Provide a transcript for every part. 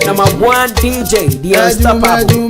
Number one DJ, the unstoppable.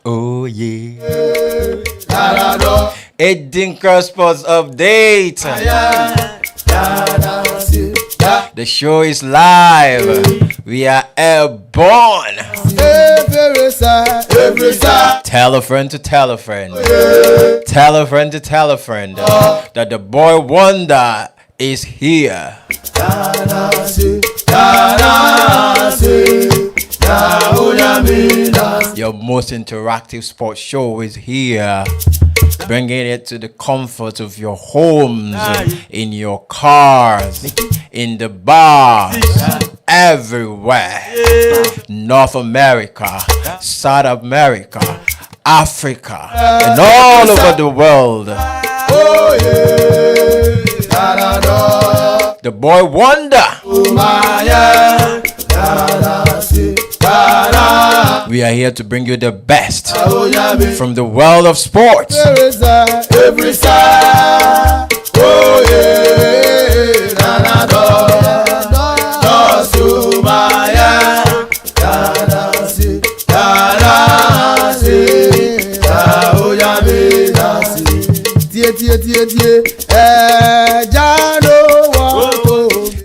Oh yeah. Adinkra Spoprts update. The show is live. We are airborne. Tell a friend to tell a friend. Tell a friend to tell a friend that the boy wonder is here. Your most interactive sports show is here, bringing it to the comfort of your homes, in your cars, in the bars, everywhere. North America, South America, Africa, and all over the world. The boy wonder. We are here to bring you the best from the world of sports.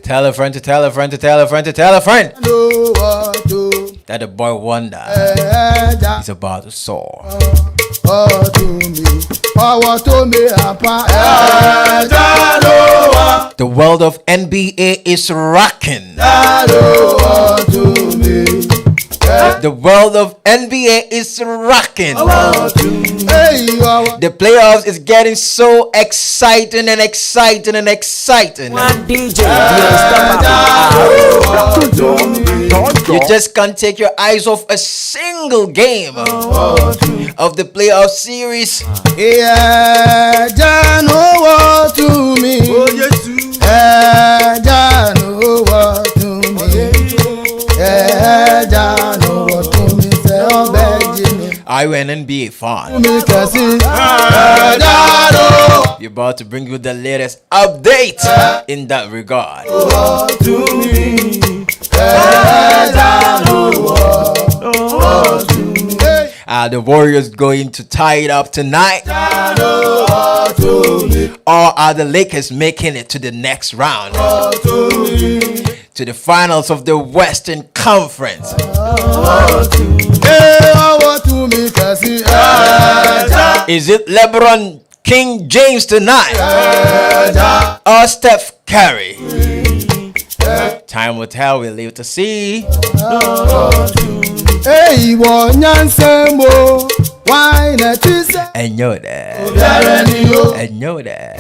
Tell a friend to tell a friend to tell a friend to tell a friend know what to that the boy Wonder is about to soar. what to me. What to me, apa. The world of NBA is rocking. What to me. The world of NBA is rocking. Hey, The playoffs is getting so exciting and exciting and exciting. One DJ, the You just can't take your eyes off a single game of the playoff series. yeah, Jah know what to me. Jah know what to me. Jah know what to me. Say, oh, Benjamin. Are you an NBA fan? Me can see. We're about to bring you the latest update in that regard. To me. The Warriors going to tie it up tonight? Or are the Lakers making it to the next round? To the finals of the Western Conference? Is it LeBron King James tonight? Or Steph Curry? Time will tell, we'll live to see. Hey, one Yansemo, why not? I know that. I know that.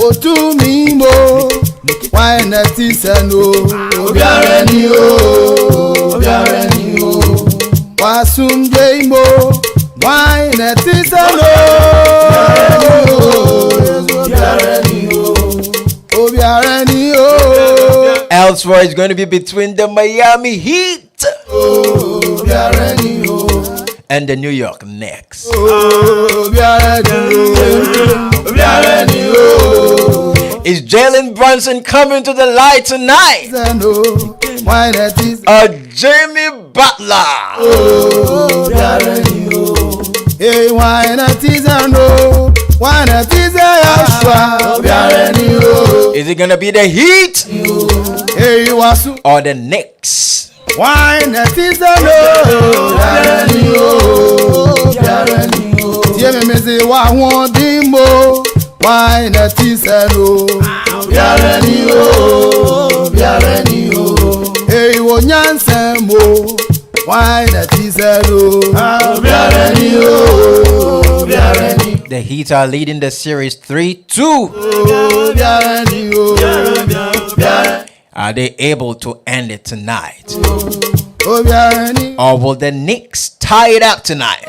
O to me mo, why not? Wasum mo, why not? Elsewhere is going to be between the Miami Heat and the New York Knicks. Is Jalen Brunson coming to the light tonight? Or Jimmy Butler? Hey, why not? Why not? Is it gonna be the Heat Hey, Wasu. or the Knicks? Why not? Me say wa won dimo. Why not? Hey, wo nyansemo. Why not? The Heat are leading the series 3-2. Are they able to end it tonight? Or will the Knicks tie it up tonight?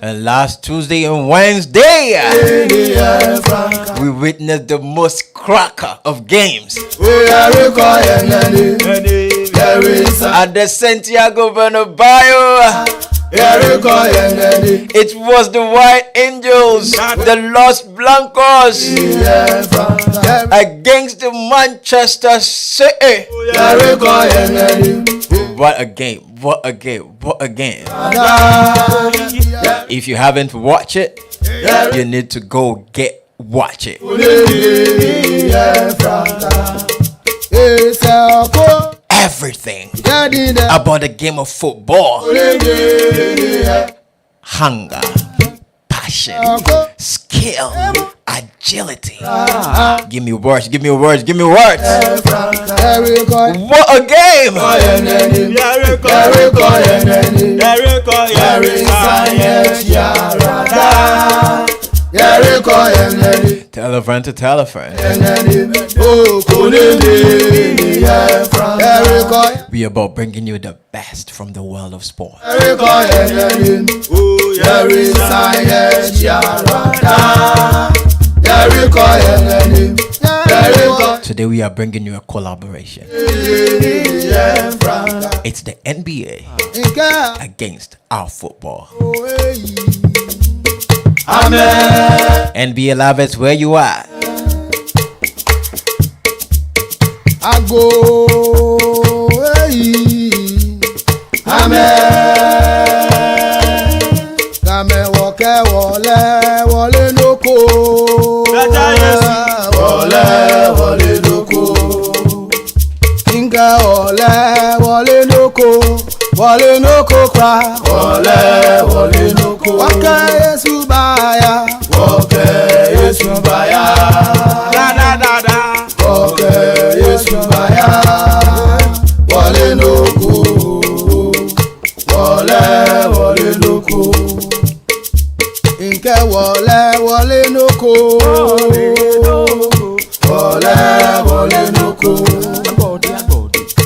And last Tuesday and Wednesday, we witnessed the most cracker of games at the Santiago Bernabéu. It was the White Angels, the Los Blancos, against the Manchester City. What a game, what a game, what a game. If you haven't watched it, you need to go watch it. Everything about the game of football: hunger, passion, skill, agility. Give me words, give me words, give me words. What a game! Tell a friend to tell a friend. We are about bringing you the best from the world of sport. Today we are bringing you a collaboration. It's the NBA against our football. Amen. NBA lovers, where you at? Ago, amen. Kame woke wole loko. Wole loko. Inga wole loko. Wole loko kwa. Wole loko. Wake Yesu baya. Wake Yesu baya. Da. Wake Yesu baya. Wole loko. Wole loko. Inke wole loko. Wole loko.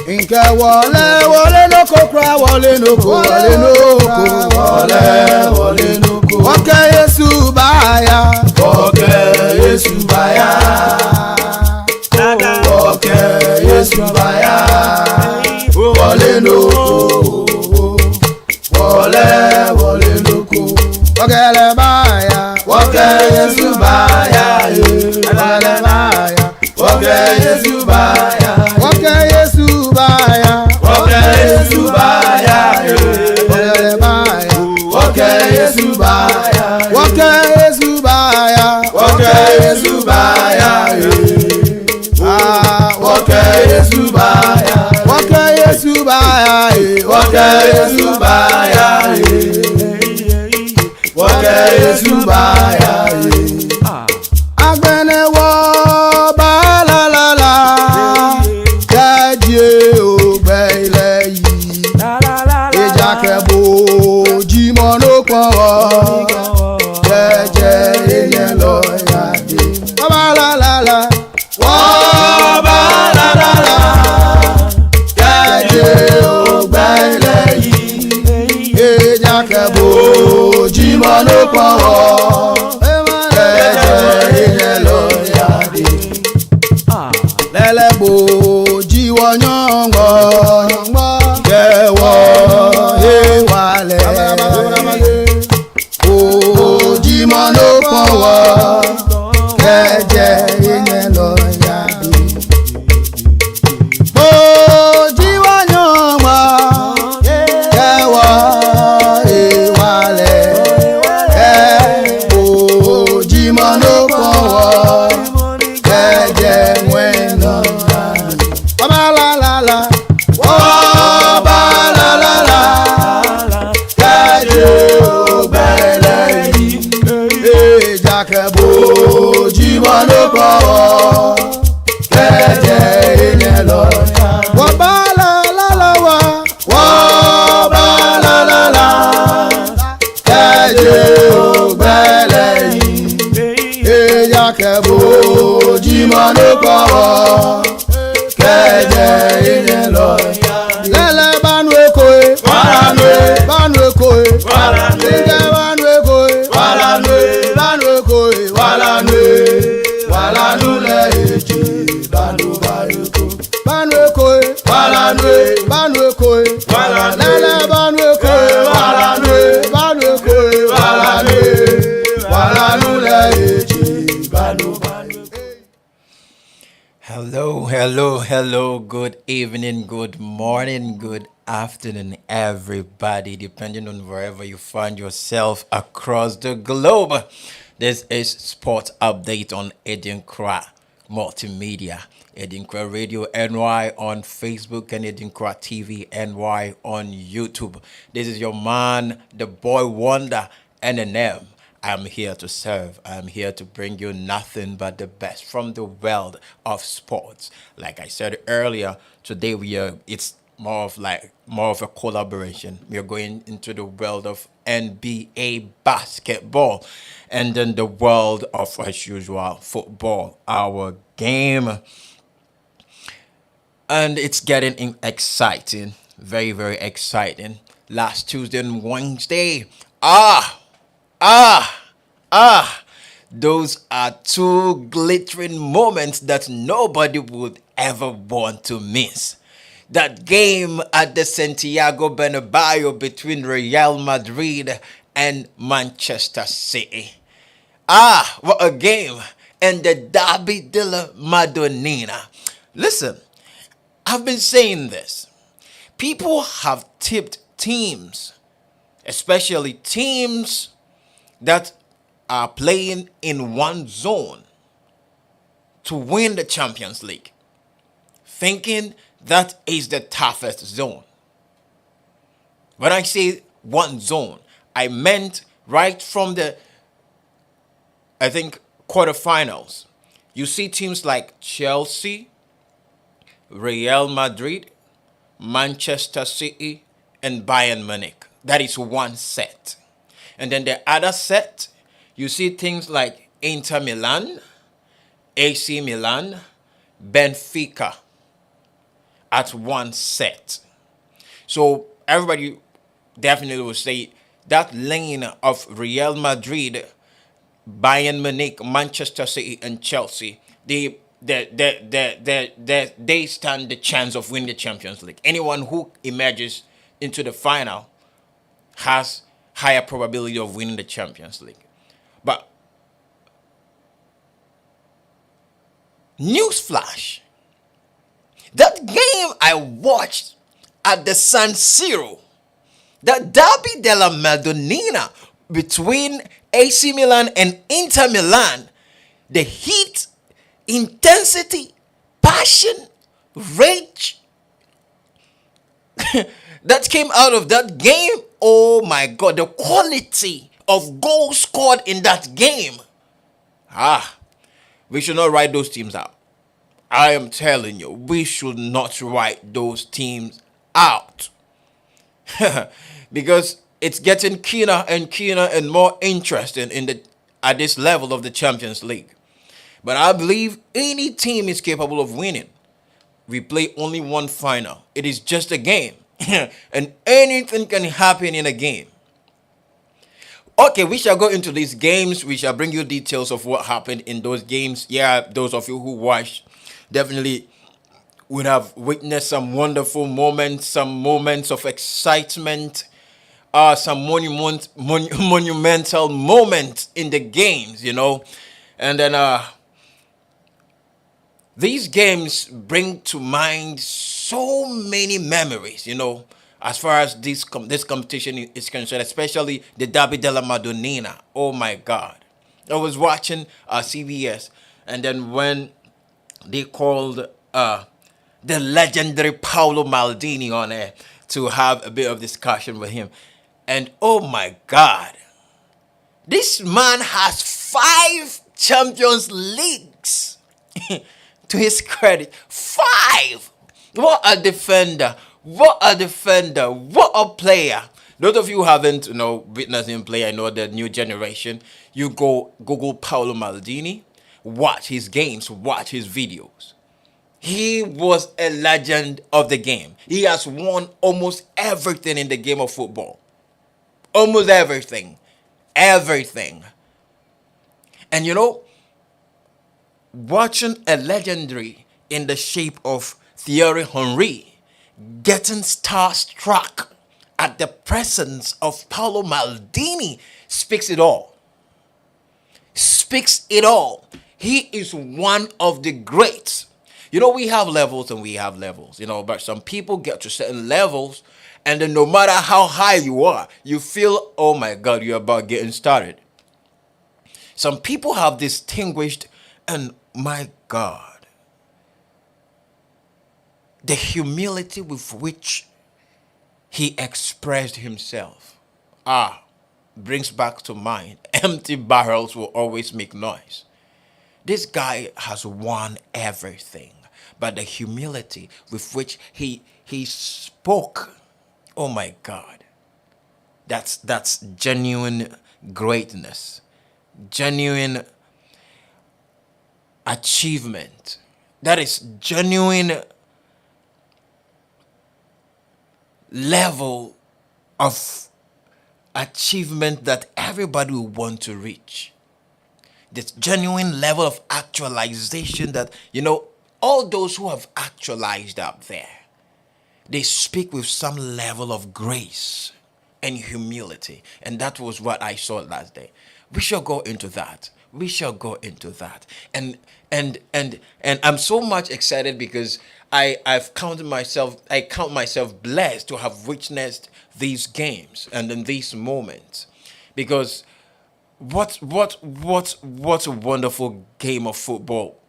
Inke wole loko kra wole loko. Wole loko. Wake Yesu baya. Wake Yesu baya. Wake Yesu baya. Wole loko. Wole loko. Wakele baya. Wake Yesu baya. Wakele baya. Wake Yesu baya. Wake Yesu baya. Wake Yesu baya. Wakele baya. Wake Yesu baya. Wake Yesu baya. Wake Yesu baya. Wake Yesu baya. Wake Yesu baya. Wake Yesu baya. Wake Yesu baya. Agbene wo ba la. Jaje ogbe ile yi. Ejakebo jimono pon wo. Jeje eyen lo yade. Ba la. Wo ba la. Jaje ogbe ile yi. Ejakebo jimono pon wo. Jeje eyen lo yade. Lelebo jiwo nyongo. Jewo ewale. Ojimono pon wo. Jeje eyen lo yade. Ojiwo nyongo. Jewo ewale. Ojimono pon wo. Jeje mweno. Ba la. Oh ba la. Jeje obele yi. Ejakebo jimono pon wo. Jeje eyen lo ya. Wo ba la wa. Wo ba la. Jeje obele yi. Ejakebo jimono pon wo. Jeje eyen lo ya. Lele banu ekoe. Banu ekoe. Inge banu ekoe. Banu ekoe. Walanu le eji. Banu ekoe. Banu ekoe. Lele banu ekoe. Banu ekoe. Walanu le eji. Banu ekoe. Hello. Good evening, good morning, good afternoon, everybody, depending on wherever you find yourself across the globe. This is Sports Update on Adinkra Multimedia, Adinkra Radio NY on Facebook, and Adinkra TV NY on YouTube. This is your man, the boy wonder, NNM. I'm here to serve. I'm here to bring you nothing but the best from the world of sports. Like I said earlier, today it's more of a collaboration. We are going into the world of NBA basketball and then the world of, as usual, football, our game. And it's getting exciting, very, very exciting. Last Tuesday and Wednesday, those are two glittering moments that nobody would ever want to miss. That game at the Santiago Bernabeu between Real Madrid and Manchester City. What a game. And the Derby de la Madonnina. Listen, I've been saying this. People have tipped teams, especially teams that are playing in one zone, to win the Champions League, thinking that is the toughest zone. When I say one zone, I meant right from the, I think, quarterfinals. You see teams like Chelsea, Real Madrid, Manchester City, and Bayern Munich. That is one set. And then the other set, you see things like Inter Milan, AC Milan, Benfica at one set. So everybody definitely will say that lane of Real Madrid, Bayern Munich, Manchester City, and Chelsea, they stand the chance of winning the Champions League. Anyone who emerges into the final has higher probability of winning the Champions League. But newsflash, that game I watched at the San Siro, that Derby della Madonnina between AC Milan and Inter Milan, the heat, intensity, passion, rage that came out of that game, oh my God, the quality of goals scored in that game. We should not write those teams out. I am telling you, we should not write those teams out. Because it's getting keener and keener and more interesting at this level of the Champions League. But I believe any team is capable of winning. We play only one final. It is just a game. And anything can happen in a game. Okay, we shall go into these games. We shall bring you details of what happened in those games. Yeah, those of you who watched definitely would have witnessed some wonderful moments, some moments of excitement, some monumental moments in the games, And then these games bring to mind so many memories, as far as this competition is concerned, especially the Derby della Madonnina. Oh my God. I was watching CBS, and then when they called the legendary Paolo Maldini on air to have a bit of discussion with him. And oh my God, this man has 5 Champions Leagues to his credit. 5! What a defender. What a defender. What a player. Those of you who haven't witnessed him play, I know the new generation, you go Google Paolo Maldini, watch his games, watch his videos. He was a legend of the game. He has won almost everything in the game of football. Almost everything. Everything. And watching a legendary in the shape of Thierry Henry getting starstruck at the presence of Paolo Maldini speaks it all. Speaks it all. He is one of the greats. We have levels and we have levels, but some people get to certain levels, and then no matter how high you are, you feel, oh my God, you're about getting started. Some people have distinguished, and my God, the humility with which he expressed himself brings back to mind, empty barrels will always make noise. This guy has won everything, but the humility with which he spoke, oh my God, that's genuine greatness, genuine achievement. That is genuine level of achievement that everybody will want to reach. This genuine level of actualization that, all those who have actualized up there, they speak with some level of grace and humility. And that was what I saw last day. We shall go into that. we shall go into that. And I'm so much excited because I count myself blessed to have witnessed these games and in these moments. Because what a wonderful game of football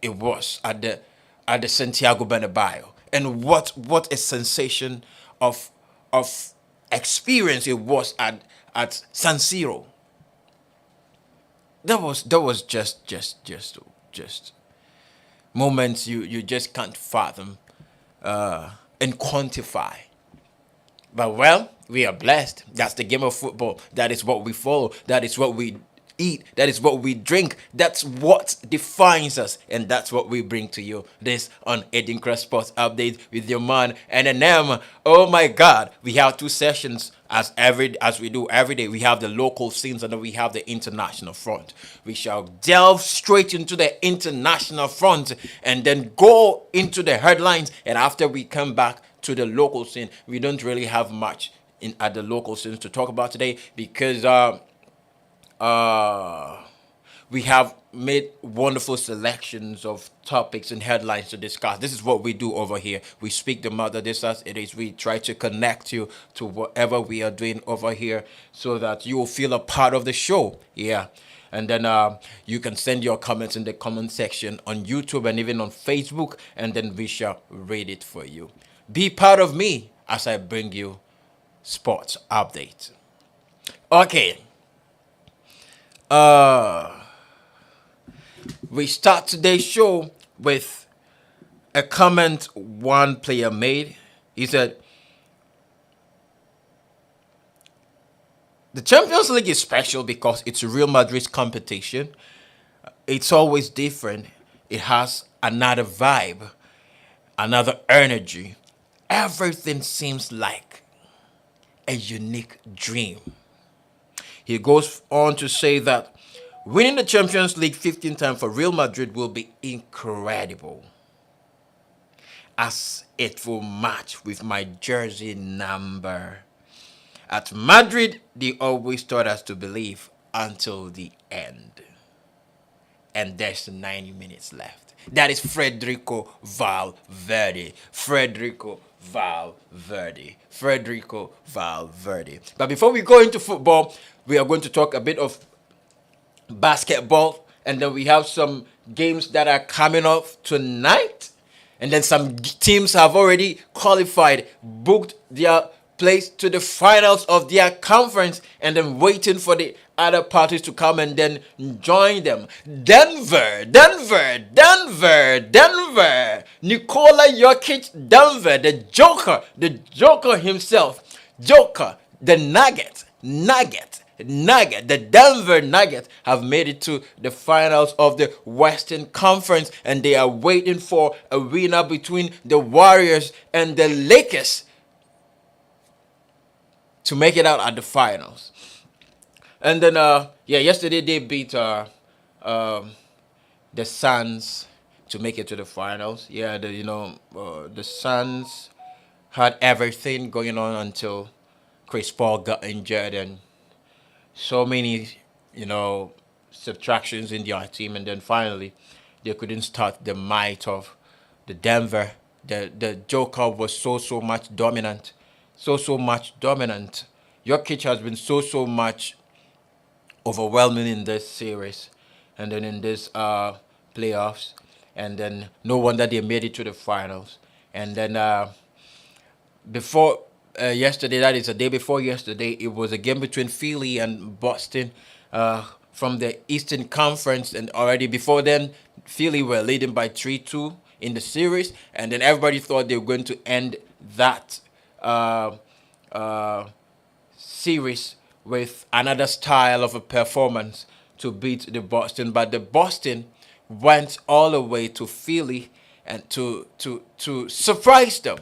it was at the Santiago Bernabeu, and what a sensation of of experience it was at San Siro. That was just moments you just can't fathom and quantify. But well, we are blessed. That's the game of football. That is what we follow. That is what we eat. That is what we drink. That's what defines us. And that's what we bring to you. This on Adinkra Sports Update with your man NNM. Oh my God. We have two sessions as we do every day. We have the local scenes and then we have the international front. We shall delve straight into the international front and then go into the headlines. And after we come back to the local scene, we don't really have much at the local scene to talk about today because we have made wonderful selections of topics and headlines to discuss. This is what we do over here. We speak the mother this as it is. We try to connect you to whatever we are doing over here so that you will feel a part of the show. Yeah. And then you can send your comments in the comment section on YouTube and even on Facebook, and then we shall read it for you. Be part of me as I bring you sports update. Okay. We start today's show with a comment one player made. He said, the Champions League is special because it's Real Madrid's competition. It's always different. It has another vibe, another energy. Everything seems like a unique dream. He goes on to say that winning the Champions League 15 times for Real Madrid will be incredible, as it will match with my jersey number. At Madrid, they always taught us to believe until the end. And there's 90 minutes left. That is Federico Valverde. Federico Valverde. But before we go into football, we are going to talk a bit of basketball. And then we have some games that are coming up tonight. And then some teams have already qualified, booked their place to the finals of their conference, and then waiting for the other parties to come and then join them. Denver. Nikola Jokic, Denver, the Joker himself. Joker, the Nugget. The Denver Nuggets have made it to the finals of the Western Conference, and they are waiting for a winner between the Warriors and the Lakers to make it out at the finals. And then, yesterday they beat the Suns to make it to the finals. Yeah, the Suns had everything going on until Chris Paul got injured and so many, subtractions in their team. And then finally, they couldn't start the might of the Denver. The Joker was so much dominant. So much dominant. Jokic has been so much overwhelming in this series and then in this playoffs. And then no wonder they made it to the finals. And then before yesterday, that is the day before yesterday, it was a game between Philly and Boston from the Eastern Conference. And already before then, Philly were leading by 3-2 in the series. And then everybody thought they were going to end that series with another style of a performance to beat the Boston. But the Boston went all the way to Philly and to surprise them.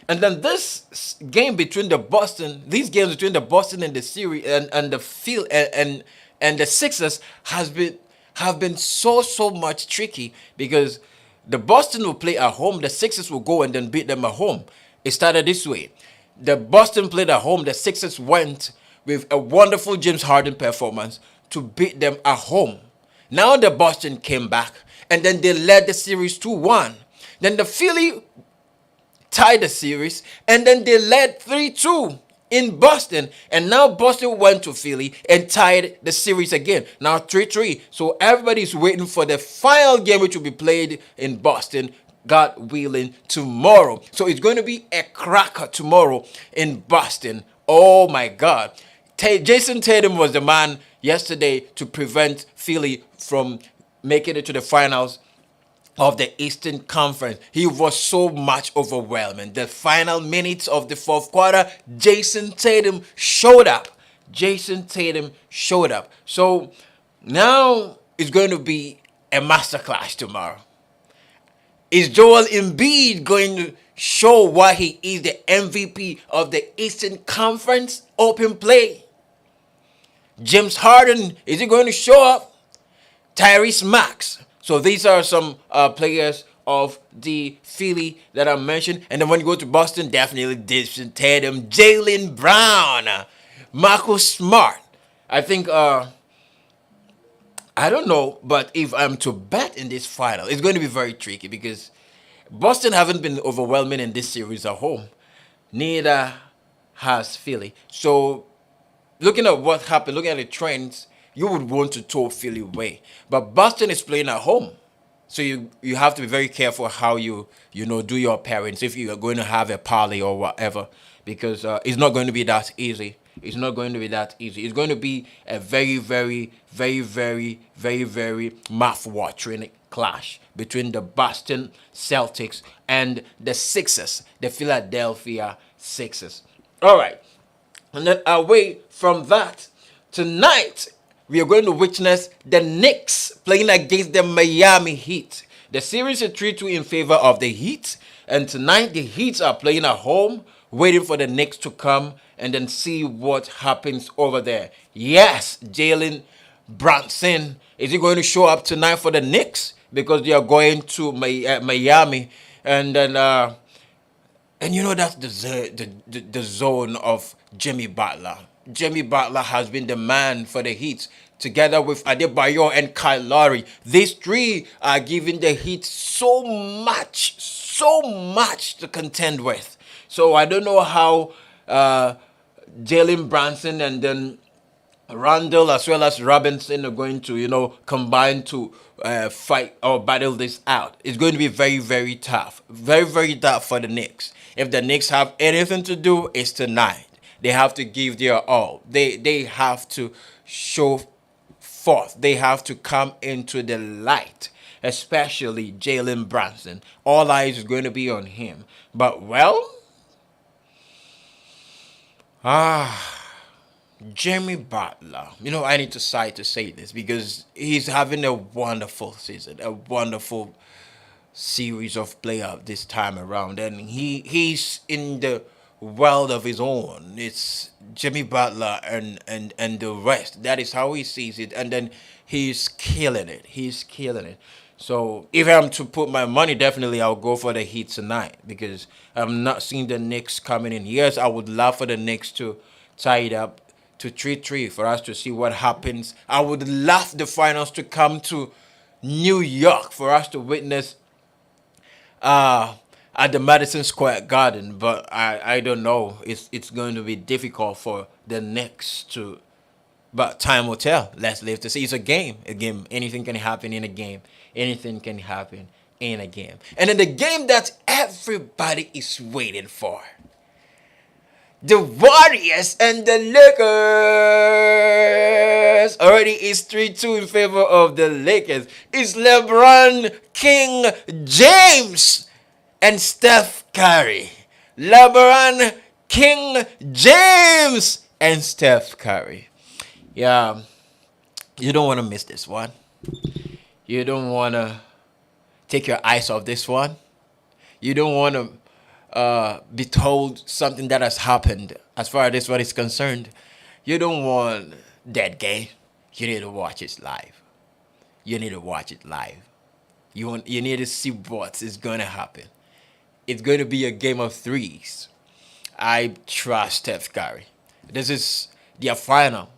And then these games between the Boston and the series and the field and the Sixers have been so much tricky because the Boston will play at home, the Sixers will go and then beat them at home. It started this way. The Boston played at home, the Sixers went with a wonderful James Harden performance to beat them at home. Now the Boston came back, and then they led the series 2-1. Then the Philly tied the series, and then they led 3-2 in Boston. And now Boston went to Philly and tied the series again. Now 3-3. So everybody's waiting for the final game, which will be played in Boston, God willing, tomorrow. So it's going to be a cracker tomorrow in Boston. Oh my God. Jason Tatum was the man yesterday to prevent Philly from making it to the finals of the Eastern Conference. He was so much overwhelming. The final minutes of the fourth quarter, Jason Tatum showed up. Jason Tatum showed up. So now it's going to be a masterclass tomorrow. Is Joel Embiid going to show why he is the MVP of the Eastern Conference open play? James Harden, is he going to show up? Tyrese Max. So these are some players of the Philly that I mentioned. And then when you go to Boston, definitely Jason Tatum, Jaylen Brown, Marcus Smart. I think, I don't know, but if I'm to bet in this final, it's going to be very tricky because Boston haven't been overwhelming in this series at home. Neither has Philly. So looking at what happened, looking at the trends, you would want to throw Philly away. But Boston is playing at home. So you have to be very careful how you do your pairings if you are going to have a parlay or whatever. Because it's not going to be that easy. It's not going to be that easy. It's going to be a very, very, very, very, very, very mouth-watering clash between the Boston Celtics and the Sixers, the Philadelphia Sixers. All right. And then away from that, tonight we are going to witness the Knicks playing against the Miami Heat. The series is 3-2 in favor of the Heat. And tonight the Heat are playing at home, waiting for the Knicks to come and then see what happens over there. Yes, Jalen Brunson. Is he going to show up tonight for the Knicks? Because they are going to Miami. And then, and you know that's the zone of Jimmy Butler. Jimmy Butler has been the man for the Heat, together with Adebayo and Kyle Lowry. These three are giving the Heat so much to contend with. So I don't know how Jalen Brunson and then Randall as well as Robinson are going to, combine to fight or battle this out. It's going to be very, very tough. Very, very tough for the Knicks. If the Knicks have anything to do, it's tonight. They have to give their all. They have to show forth. They have to come into the light, especially Jalen Brunson. All eyes is going to be on him. But, Jimmy Butler. I need to sigh to say this because he's having a wonderful season, a wonderful series of playoff this time around. And he's in the world of his own. It's Jimmy Butler and the rest. That is how he sees it. And then he's killing it. He's killing it. So if I'm to put my money, definitely I'll go for the Heat tonight because I'm not seeing the Knicks coming in. Yes, I would love for the Knicks to tie it up to 3-3 for us to see what happens. I would love the finals to come to New York for us to witness at the Madison Square Garden, but I don't know. It's going to be difficult for the Knicks to, but time will tell. Let's live to see. It's a game. Anything can happen in a game. Anything can happen in a game. And then the game that everybody is waiting for. The Warriors and the Lakers. Already is 3-2 in favor of the Lakers. It's LeBron King James and Steph Curry. LeBron King James and Steph Curry. Yeah, you don't want to miss this one. You don't want to take your eyes off this one. You don't want to be told something that has happened as far as this one is concerned. You don't want that game. You need to watch it live. You need to watch it live. You need to see what is going to happen. It's going to be a game of threes. I trust Steph Curry. This is their final.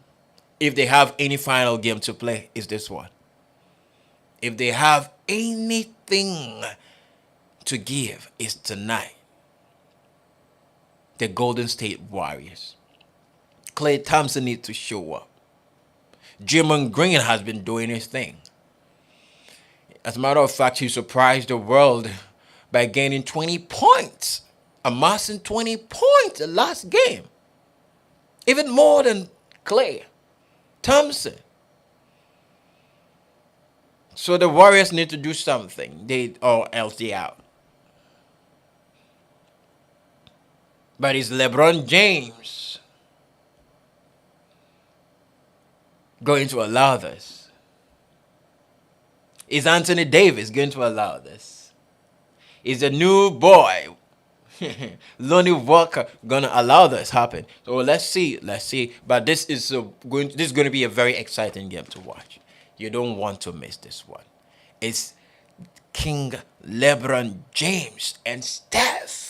If they have any final game to play, it's this one. If they have anything to give, it's tonight. The Golden State Warriors. Klay Thompson needs to show up. Draymond Green has been doing his thing. As a matter of fact, he surprised the world by gaining 20 points, amassing 20 points the last game. Even more than Klay Thompson. So the Warriors need to do something. Or else they out. But is LeBron James going to allow this? Is Anthony Davis going to allow this? Is the new boy, Lonnie Walker, going to allow this happen? So let's see. But this is going to be a very exciting game to watch. You don't want to miss this one. It's King LeBron James and Steph.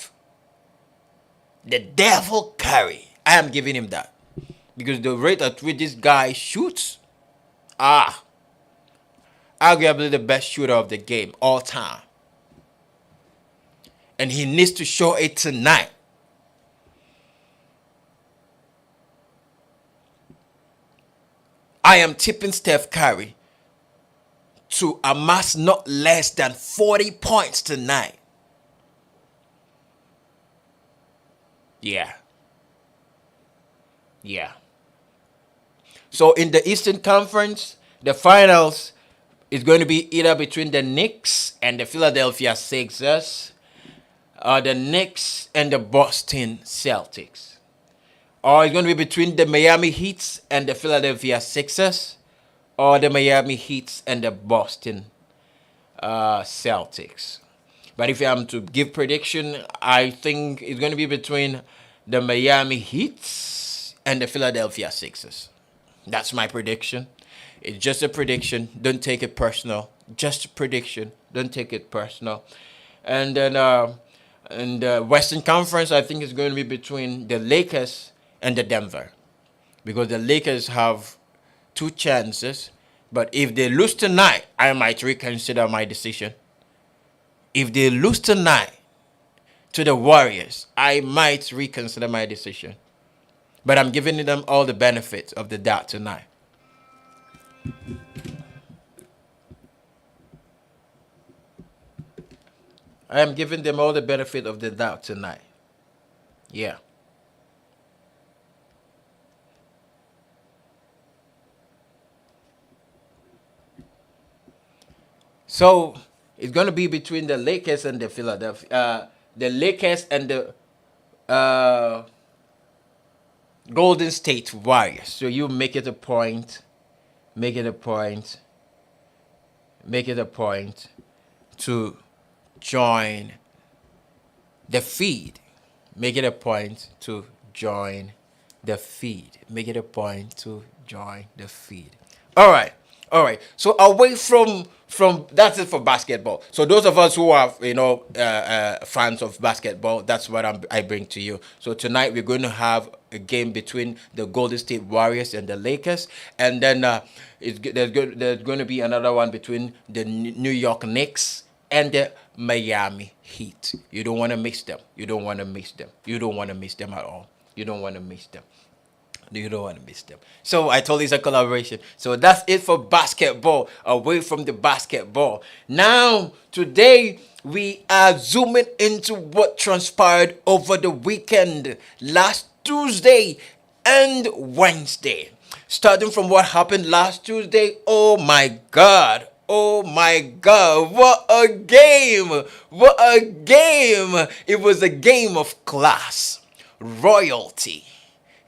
The Devil Curry. I am giving him that. Because the rate at which this guy shoots, arguably the best shooter of the game all time. And he needs to show it tonight. I am tipping Steph Curry to amass not less than 40 points tonight. Yeah. So in the Eastern Conference, the finals is going to be either between the Knicks and the Philadelphia Sixers, or the Knicks and the Boston Celtics. Or it's going to be between the Miami Heat and the Philadelphia Sixers, or the Miami Heat and the Boston Celtics. But if I'm to give prediction, I think it's going to be between the Miami Heat and the Philadelphia Sixers. That's my prediction. It's just a prediction. Don't take it personal. Just a prediction. Don't take it personal. And then in the Western Conference, I think it's going to be between the Lakers and the Denver. Because the Lakers have 2 chances. But if they lose tonight, I might reconsider my decision. If they lose tonight to the Warriors, I might reconsider my decision. But I'm giving them all the benefits of the doubt tonight. I am giving them all the benefit of the doubt tonight. Yeah. So it's going to be between the Lakers and the Philadelphia, the Lakers and the Golden State Warriors. So you make it a point to join the feed. Make it a point to join the feed. Make it a point to join the feed. All right. So away from that's it for basketball. So those of us who are fans of basketball, that's what I bring to you. So tonight we're going to have a game between the Golden State Warriors and the Lakers, and then there's going to be another one between the New York Knicks and the Miami Heat. You don't want to miss them. You don't want to miss them at all. You don't want to miss them. So I told you it's a collaboration. So that's it for basketball. Away from the basketball. Now, today, we are zooming into what transpired over the weekend. Last Tuesday and Wednesday. Starting from what happened last Tuesday. Oh my God. What a game. It was a game of class, royalty,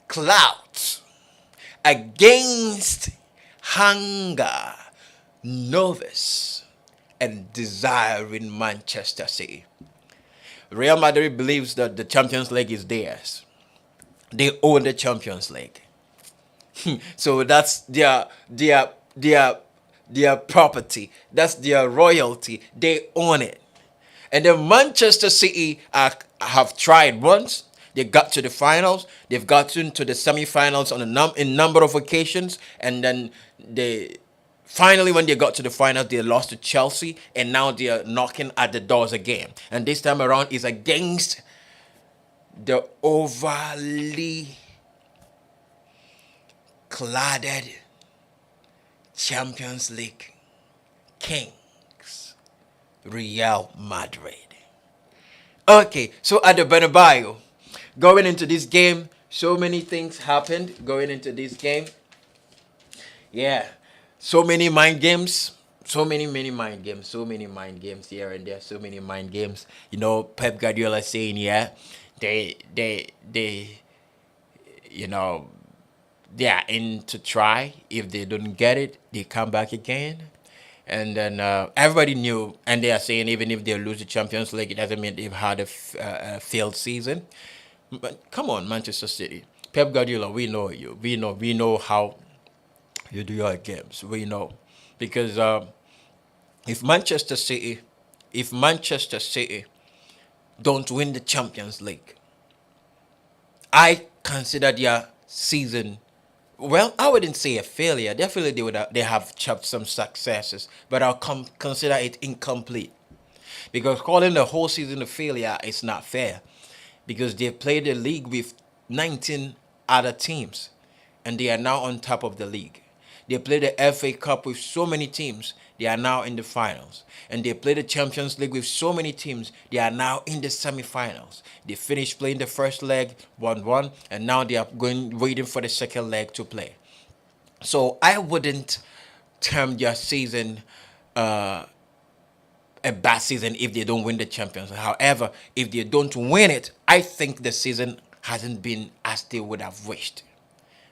clout, against hunger, novice, and desiring Manchester City. Real Madrid believes that the Champions League is theirs. They own the Champions League. So that's their property. That's their royalty. They own it. And then Manchester City have tried once. They got to the finals. They've gotten to the semifinals on in number of occasions, and then they finally, when they got to the finals, they lost to Chelsea, and now they are knocking at the doors again. And this time around is against the overly cladded Champions League kings, Real Madrid. Okay, so at the Bernabeu, going into this game, so many things happened going into this game. Yeah, so many mind games, so many mind games, so many mind games here and there, so many mind games. You know, Pep Guardiola saying, yeah, they, you know, they are in to try. If they don't get it, they come back again. And then everybody knew, and they are saying even if they lose the Champions League, it doesn't mean they've had a failed season. But come on, Manchester City, Pep Guardiola, we know you. We know how you do your games. We know because if Manchester City, if Manchester City don't win the Champions League, I consider their season. Well, I wouldn't say a failure. Definitely, they have chopped some successes, but I'll consider it incomplete because calling the whole season a failure is not fair. Because they played the league with 19 other teams, and they are now on top of the league. They played the FA Cup with so many teams, they are now in the finals. And they played the Champions League with so many teams, they are now in the semifinals. They finished playing the first leg 1-1, and now they are waiting for the second leg to play. So I wouldn't term their season a bad season if they don't win the Champions. However, if they don't win it, I think the season hasn't been as they would have wished.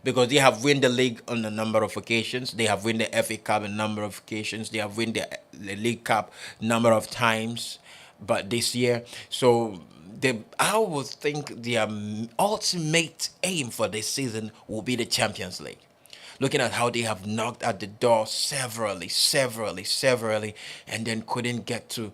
Because they have won the league on a number of occasions. They have won the FA Cup a number of occasions. They have won the League Cup number of times. But this year, so I would think their ultimate aim for this season will be the Champions League. Looking at how they have knocked at the door severally, and then couldn't get to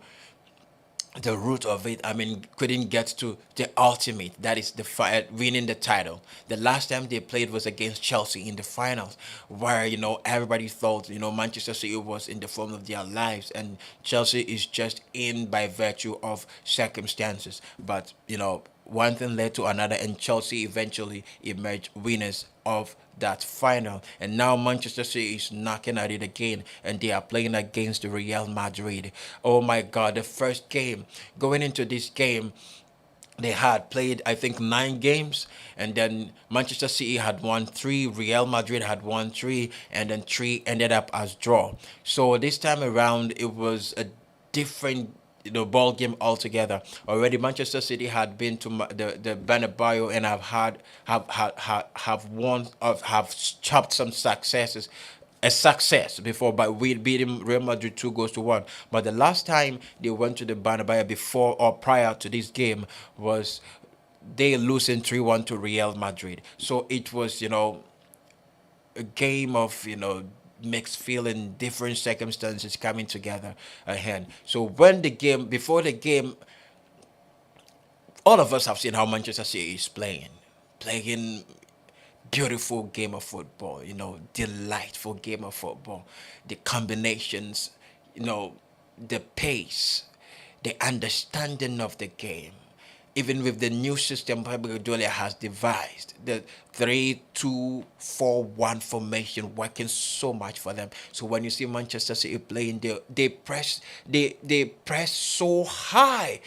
the root of it. I mean, couldn't get to the ultimate. That is the winning the title. The last time they played was against Chelsea in the finals, where everybody thought Manchester City was in the form of their lives, and Chelsea is just in by virtue of circumstances. But one thing led to another, and Chelsea eventually emerged winners of that final. And now Manchester City is knocking at it again, and they are playing against the Real Madrid. Oh my God, the first game, going into this game, they had played, I think, 9 games, and then Manchester City had won 3, Real Madrid had won 3, and then 3 ended up as draw. So this time around, it was a different ball game altogether. Already Manchester City had been to the Bernabeu and have won have chopped some successes. A success before, but we beating Real Madrid 2-1. But the last time they went to the Bernabeu before or prior to this game was they losing 3-1 to Real Madrid. So it was a game of mixed feeling, different circumstances coming together ahead. So before the game, all of us have seen how Manchester City is playing beautiful game of football, delightful game of football. The combinations, the pace, the understanding of the game. Even with the new system Pep Guardiola has devised, the 3-2-4-1 formation working so much for them. So when you see Manchester City playing, they press so high,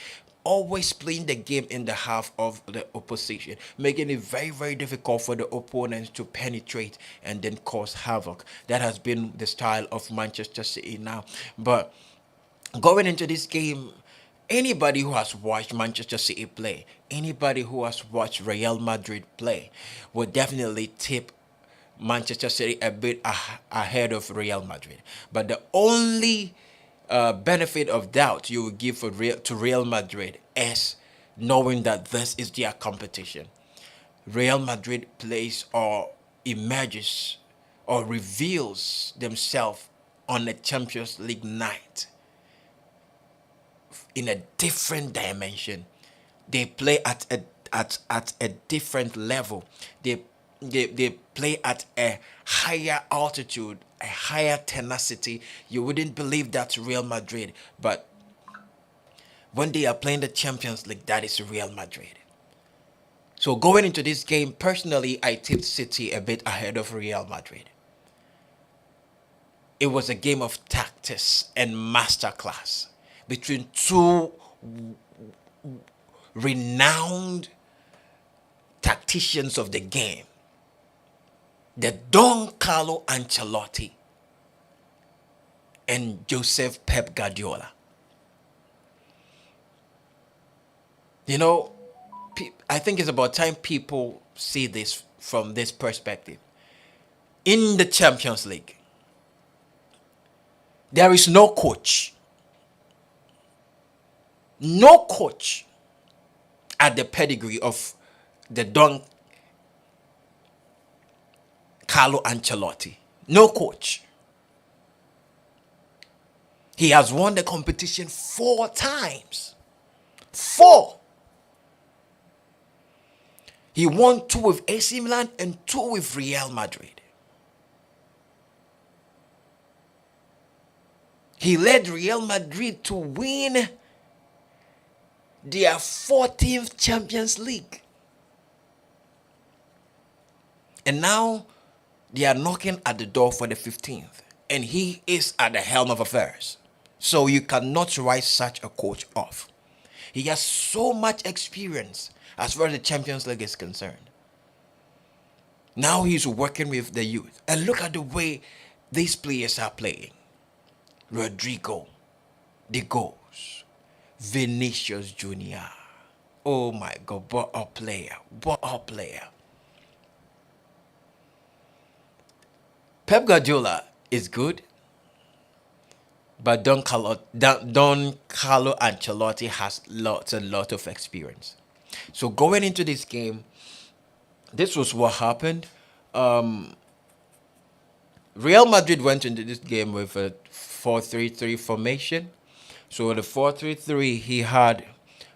always playing the game in the half of the opposition, making it very, very difficult for the opponents to penetrate and then cause havoc. That has been the style of Manchester City now. But going into this game, anybody who has watched Manchester City play, anybody who has watched Real Madrid play, will definitely tip Manchester City a bit ahead of Real Madrid. But the only benefit of doubt you will give to Real Madrid is knowing that this is their competition. Real Madrid plays or emerges or reveals themselves on a Champions League night in a different dimension. They play at at a different level. They play at a higher altitude, a higher tenacity. You wouldn't believe that's Real Madrid, but when they are playing the Champions League, that is Real Madrid. So going into this game, personally, I tipped City a bit ahead of Real Madrid. It was a game of tactics and masterclass between two renowned tacticians of the game, the Don Carlo Ancelotti and Joseph Pep Guardiola. You know, I think it's about time people see this from this perspective. In the Champions League, there is no coach. No coach at the pedigree of the Don Carlo Ancelotti. No coach. He has won the competition 4 times. 4. He won 2 with AC Milan and 2 with Real Madrid. He led Real Madrid to win their 14th Champions League. And now they are knocking at the door for the 15th. And he is at the helm of affairs. So you cannot write such a coach off. He has so much experience as far as the Champions League is concerned. Now he's working with the youth. And look at the way these players are playing. Rodrigo, the goals. Vinicius Jr. Oh my God, what a player. What a player. Pep Guardiola is good, but Don Carlo Ancelotti has lots and lots of experience. So going into this game, this was what happened. Real Madrid went into this game with a 4-3-3 formation. So the 4-3-3, he had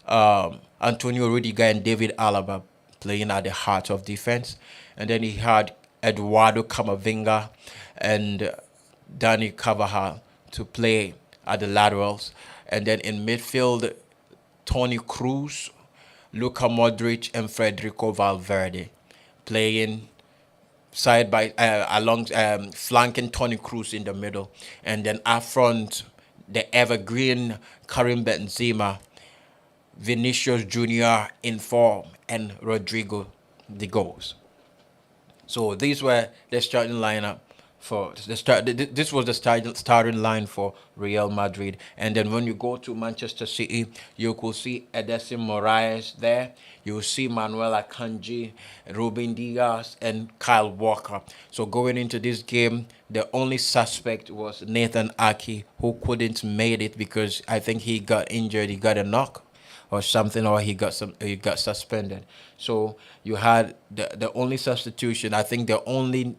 Antonio Rudiger and David Alaba playing at the heart of defense. And then he had Eduardo Camavinga and Dani Carvajal to play at the laterals. And then in midfield, Toni Kroos, Luka Modric, and Federico Valverde playing side by along flanking Toni Kroos in the middle, and then up front the evergreen Karim Benzema, Vinicius Jr. in form, and Rodrigo the goals. So these were the starting lineup for the start. This was the starting line for Real Madrid. And then when you go to Manchester City, you could see Edson Moraes there. You will see Manuel Akanji, Ruben Diaz, and Kyle Walker. So going into this game, the only suspect was Nathan Ake, who couldn't made it because I think he got injured. He got a knock or something, or he got suspended. So you had the only substitution. I think the only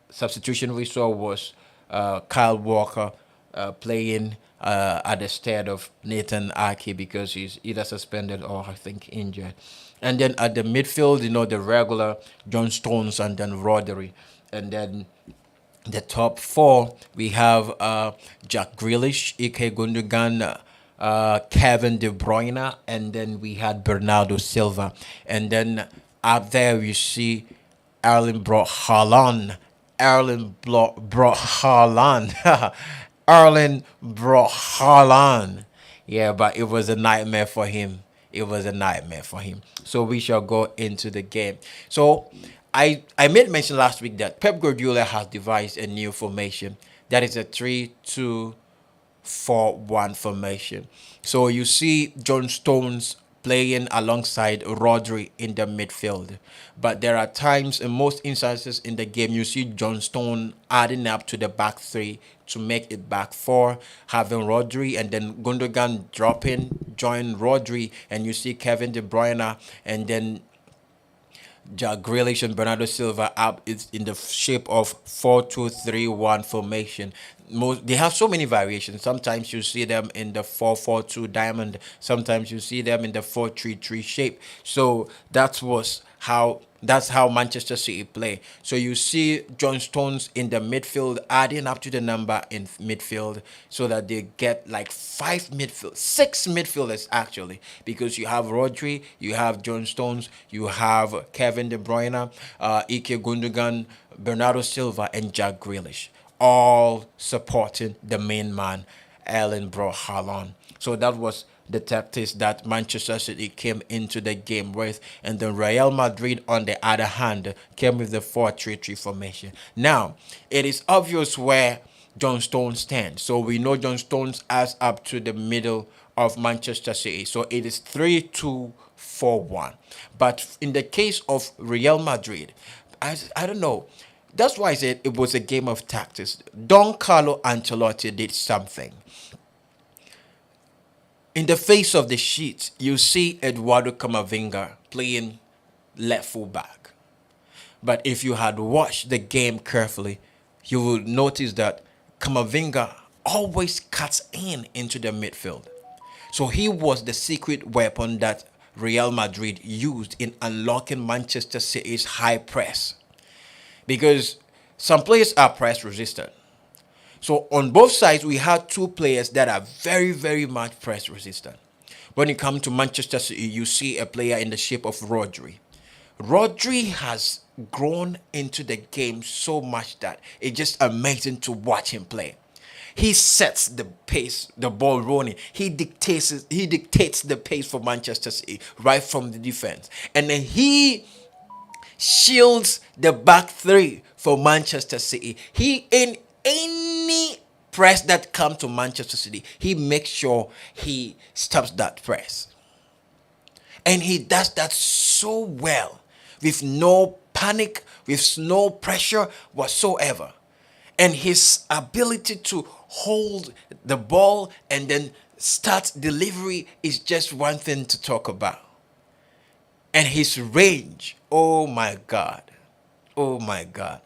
substitution we saw was Kyle Walker playing at the stead of Nathan Ake because he's either suspended or I think injured. And then at the midfield, the regular John Stones and then Rodri. And then the top 4, we have Jack Grealish, Ike Gundogan, Kevin De Bruyne, and then we had Bernardo Silva. And then up there we see Erling Braut Haaland. Erling Braut Haaland. Yeah, but it was a nightmare for him. So we shall go into the game. So I made mention last week that Pep Guardiola has devised a new formation. That is a 3-2-4-1 formation. So you see John Stones playing alongside Rodri in the midfield. But there are times, in most instances in the game, you see John Stone adding up to the back 3 to make it back 4, having Rodri and then Gundogan dropping, join Rodri, and you see Kevin De Bruyne and then Jack Grealish and Bernardo Silva up is in the shape of 4-2-3-1 formation. They have so many variations. Sometimes you see them in the 4-4-2 diamond. Sometimes you see them in the 4-3-3 shape. So that's how Manchester City play. So you see John Stones in the midfield adding up to the number in midfield so that they get like six midfielders actually, because you have Rodri, you have John Stones, you have Kevin De Bruyne, Ike Gundogan, Bernardo Silva, and Jack Grealish, all supporting the main man, Erling Bro Haaland. So that was the tactics that Manchester City came into the game with, and then Real Madrid, on the other hand, came with the 4-3-3 formation. Now, it is obvious where John Stones stands. So we know John Stones as up to the middle of Manchester City. So it is 3-2-4-1. But in the case of Real Madrid, I don't know. That's why I said it was a game of tactics. Don Carlo Ancelotti did something. In the face of the sheet, you see Eduardo Camavinga playing left full back. But if you had watched the game carefully, you will notice that Camavinga always cuts into the midfield. So he was the secret weapon that Real Madrid used in unlocking Manchester City's high press. Because some players are press resistant. So on both sides, we had two players that are very, very much press resistant. When it comes to Manchester City, you see a player in the shape of Rodri. Rodri has grown into the game so much that it's just amazing to watch him play. He sets the pace, the ball rolling. He dictates the pace for Manchester City right from the defense. And then he shields the back three for Manchester City. He, in any press that comes to Manchester City, he makes sure he stops that press. And he does that so well, with no panic, with no pressure whatsoever. And his ability to hold the ball and then start delivery is just one thing to talk about. And his range, oh my God. Oh my God.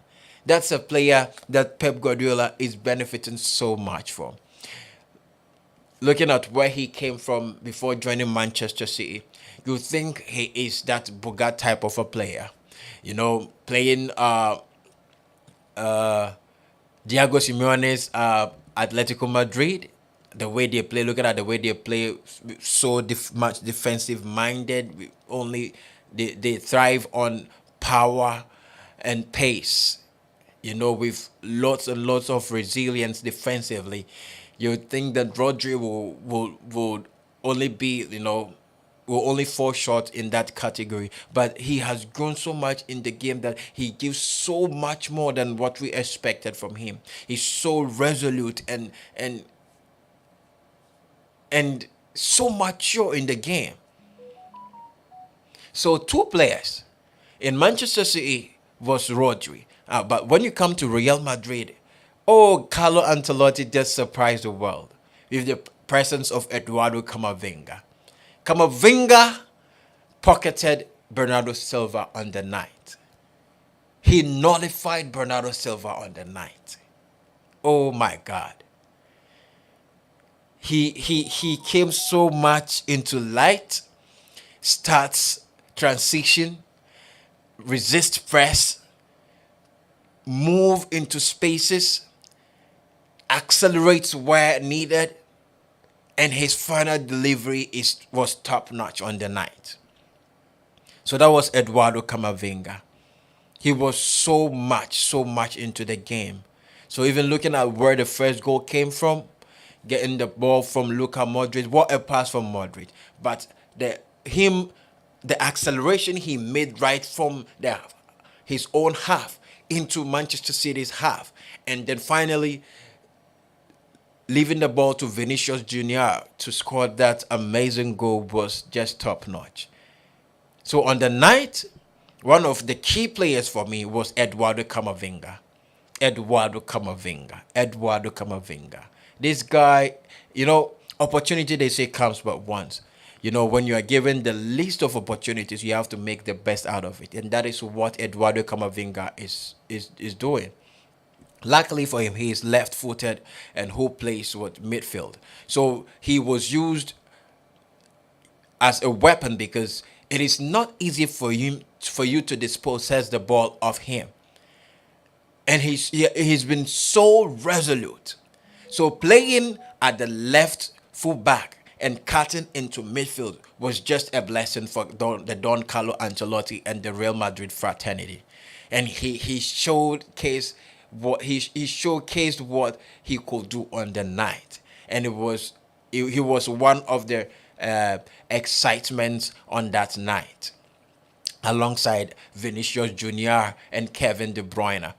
That's a player that Pep Guardiola is benefiting so much from. Looking at where he came from before joining Manchester City, you think he is that Boga type of a player. You know, playing Diego Simeone's Atletico Madrid, the way they play, looking at the way they play, so much defensive minded. Only they thrive on power and pace. You know, with lots and lots of resilience defensively. You think that Rodri will only be, will only fall short in that category. But he has grown so much in the game that he gives so much more than what we expected from him. He's so resolute and so mature in the game. So two players in Manchester City was Rodri. But when you come to Real Madrid, Carlo Ancelotti just surprised the world with the presence of Eduardo Camavinga. Camavinga pocketed Bernardo Silva on the night. He nullified Bernardo Silva on the night. Oh my God. He came so much into light, starts transition, resist press, move into spaces, accelerates where needed, and his final delivery was top notch on the night. So that was Eduardo Camavinga. He was so much into the game. So even looking at where the first goal came from, getting the ball from Luka Modric, what a pass from Modric. But the acceleration he made right from his own half into Manchester City's half, and then finally leaving the ball to Vinicius Jr. to score that amazing goal was just top notch. So on the night, one of the key players for me was Eduardo Camavinga. This guy, opportunity they say comes but once. When you are given the least of opportunities, you have to make the best out of it, and that is what Eduardo Camavinga is doing. Luckily for him, he is left-footed and who plays with midfield, so he was used as a weapon because it is not easy for you to dispossess the ball of him, and he's been so resolute. So playing at the left fullback and cutting into midfield was just a blessing for the Don Carlo Ancelotti and the Real Madrid fraternity, and he showcased what he could do on the night, and he was one of the excitements on that night, alongside Vinicius Junior and Kevin De Bruyne.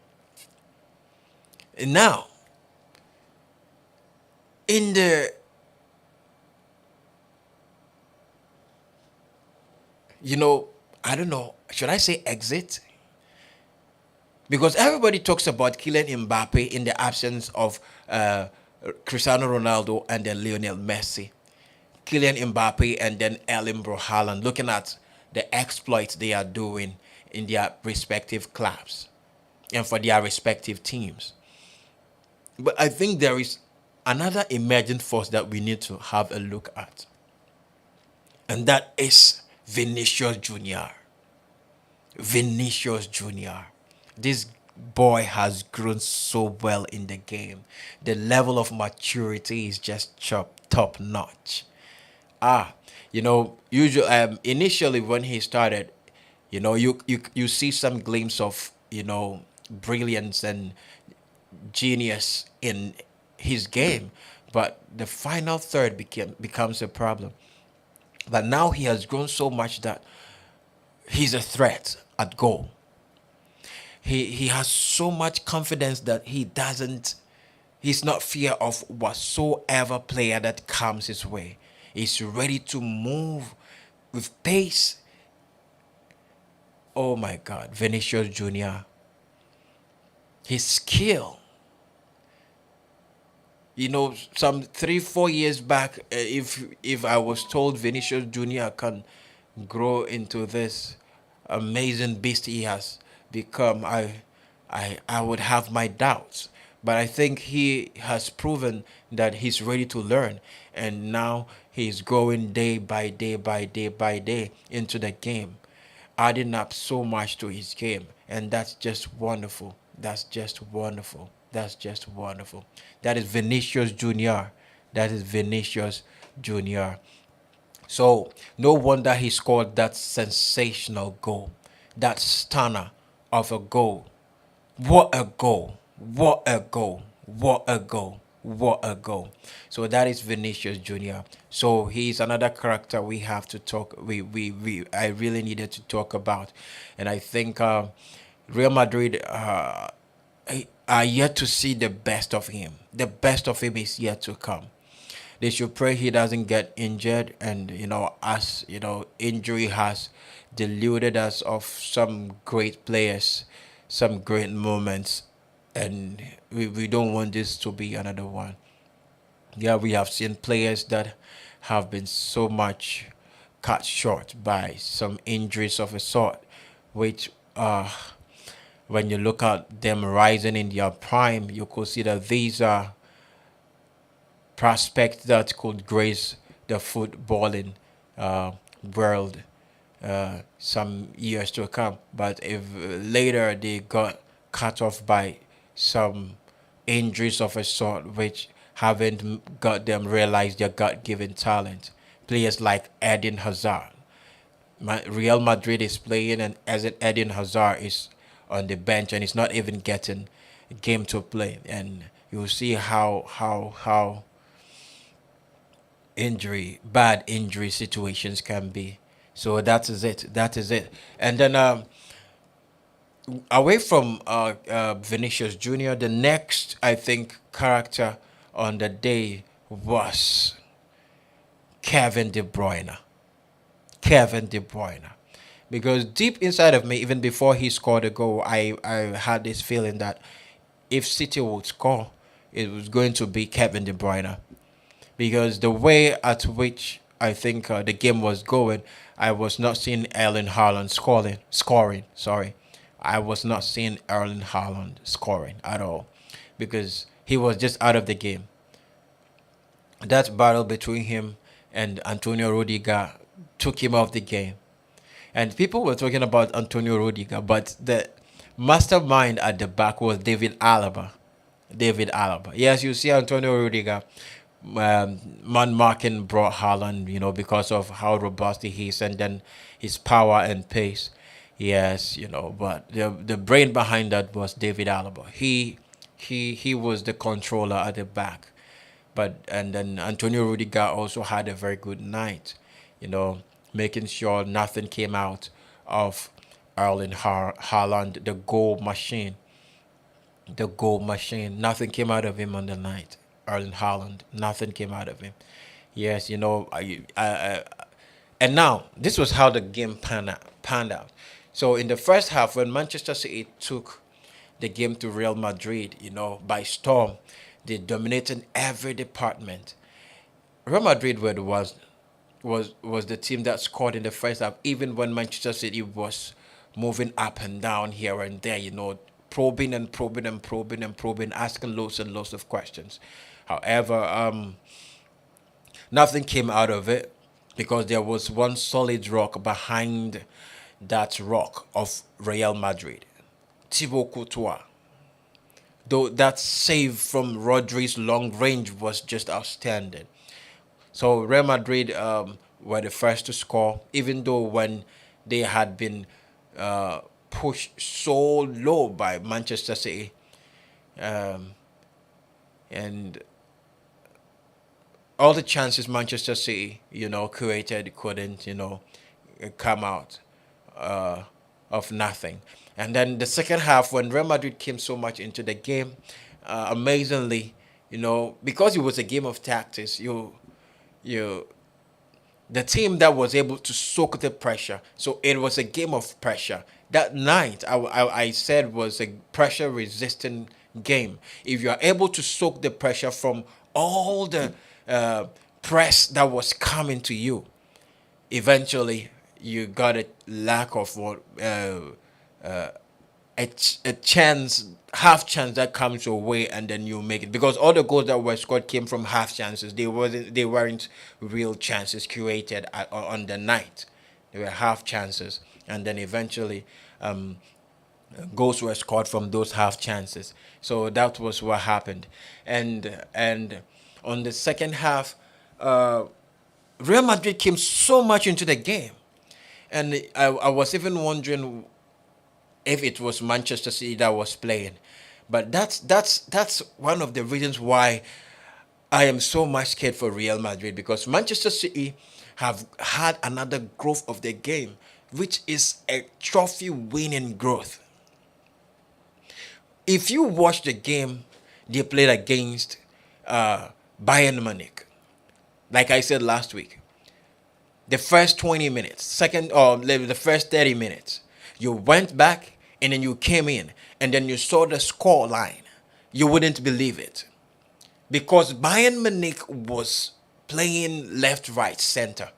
And now, in the I don't know, should I say exit? Because everybody talks about Kylian Mbappe in the absence of Cristiano Ronaldo and then Lionel Messi. Kylian Mbappe and then Erling Haaland, looking at the exploits they are doing in their respective clubs and for their respective teams. But I think there is another emerging force that we need to have a look at, and that is Vinicius Junior. Vinicius Junior. This boy has grown so well in the game. The level of maturity is just top notch. Usually, initially when he started, you see some glimpse of brilliance and genius in his game, but the final third becomes a problem. But now he has grown so much that he's a threat at goal. He has so much confidence that he's not fear of whatsoever player that comes his way. He's ready to move with pace. Oh my God, Vinicius Junior. His skill. Some 3-4 years back, if I was told Vinicius Junior can grow into this amazing beast he has become, I would have my doubts. But I think he has proven that he's ready to learn, and now he's growing day by day by day by day into the game, adding up so much to his game, and that's just wonderful. That's just wonderful. That's just wonderful. That is Vinicius Junior. That is Vinicius Junior. So no wonder he scored that sensational goal, that stunner of a goal. What a goal! What a goal! What a goal! What a goal! So that is Vinicius Junior. So he's another character we have to talk. I really needed to talk about, and I think Real Madrid are yet to see the best of him. The best of him is yet to come. They should pray he doesn't get injured, and injury has deluded us of some great players, some great moments, and we don't want this to be another one. Yeah, we have seen players that have been so much cut short by some injuries of a sort, which when you look at them rising in their prime, you could see that these are prospects that could grace the footballing world some years to come. But if later they got cut off by some injuries of a sort which haven't got them realize their God-given talent, players like Eden Hazard. Real Madrid is playing, and as Eden Hazard is on the bench and he's not even getting a game to play, and you'll see how bad injury situations can be. So that is it. And then away from Vinicius Junior, the next I think character on the day was Kevin De Bruyne. Kevin De Bruyne. Because deep inside of me, even before he scored a goal, I had this feeling that if City would score, it was going to be Kevin De Bruyne. Because the way at which I think the game was going, I was not seeing Erling Haaland scoring. Sorry, I was not seeing Erling Haaland scoring at all, because he was just out of the game. That battle between him and Antonio Rudiger took him off the game. And people were talking about Antonio Rudiger, but the mastermind at the back was David Alaba. David Alaba. Yes, you see Antonio Rudiger, man marking brought Haaland, because of how robust he is, and then his power and pace. Yes, but the brain behind that was David Alaba. He was the controller at the back. And then Antonio Rudiger also had a very good night, you know, making sure nothing came out of Erling Haaland, the goal machine. The goal machine. Nothing came out of him on the night. Erling Haaland, nothing came out of him. Yes, and now this was how the game panned out. So in the first half, when Manchester City took the game to Real Madrid, by storm, they dominated every department. Real Madrid were the was the team that scored in the first half, even when Manchester City was moving up and down here and there, probing and probing and probing and probing, asking loads and loads of questions. However, nothing came out of it, because there was one solid rock behind that rock of Real Madrid, Thibaut Courtois. Though that save from Rodri's long range was just outstanding. So Real Madrid were the first to score, even though when they had been pushed so low by Manchester City, and all the chances Manchester City, created couldn't, come out of nothing. And then the second half, when Real Madrid came so much into the game, amazingly, because it was a game of tactics, the team that was able to soak the pressure. So it was a game of pressure. That night, I said, was a pressure resistant game. If you are able to soak the pressure from all the press that was coming to you, eventually you got a lack of what a chance, half chance that comes your way, and then you make it, because all the goals that were scored came from half chances. They weren't real chances created on the night. They were half chances, and then eventually goals were scored from those half chances. So that was what happened. And on the second half, Real Madrid came so much into the game, and I was even wondering if it was Manchester City that was playing. But that's one of the reasons why I am so much scared for Real Madrid, because Manchester City have had another growth of the game, which is a trophy winning growth. If you watch the game they played against Bayern Munich, like I said last week, the first 20 minutes, the first 30 minutes, you went back and then you came in and then you saw the score line, you wouldn't believe it. Because Bayern Munich was playing left, right, center.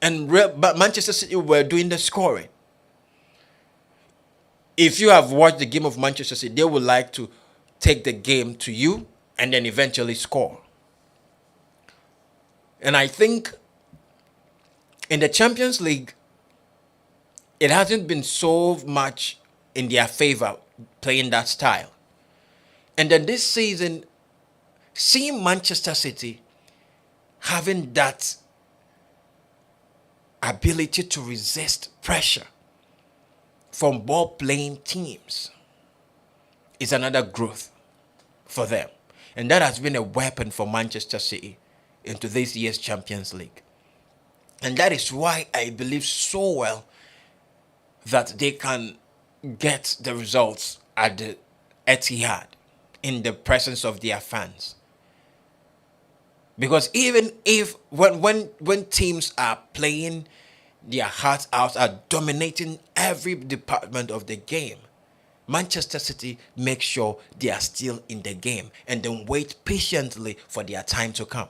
But Manchester City were doing the scoring. If you have watched the game of Manchester City, they would like to take the game to you and then eventually score. And I think in the Champions League, it hasn't been so much in their favor playing that style. And then this season, seeing Manchester City having that ability to resist pressure from ball playing teams is another growth for them. And that has been a weapon for Manchester City into this year's Champions League. And that is why I believe so well that they can get the results at the Etihad in the presence of their fans. Because even if when teams are playing their hearts out, are dominating every department of the game, Manchester City makes sure they are still in the game and then wait patiently for their time to come.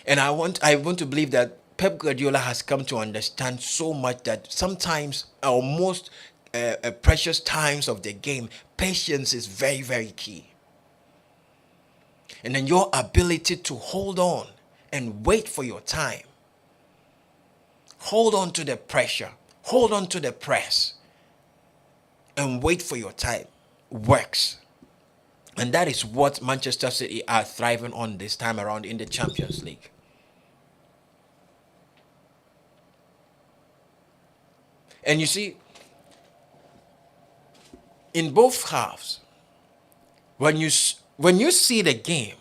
And I want to believe that Pep Guardiola has come to understand so much that sometimes our most precious times of the game, patience is very, very key. And then your ability to hold on and wait for your time. Hold on to the pressure. Hold on to the press. And wait for your time works. And that is what Manchester City are thriving on this time around in the Champions League. And you see, in both halves, when you see the game,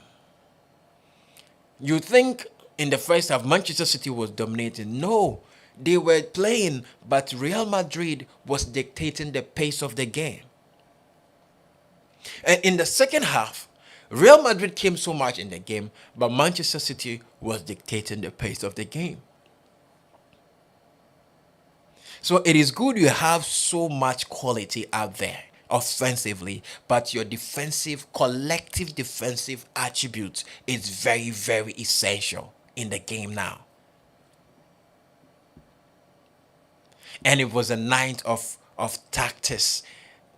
you think in the first half Manchester City was dominating. No, they were playing, but Real Madrid was dictating the pace of the game. And in the second half, Real Madrid came so much in the game, but Manchester City was dictating the pace of the game. So it is good you have so much quality out there offensively, but your collective defensive attributes is very, very essential in the game now. And it was a night of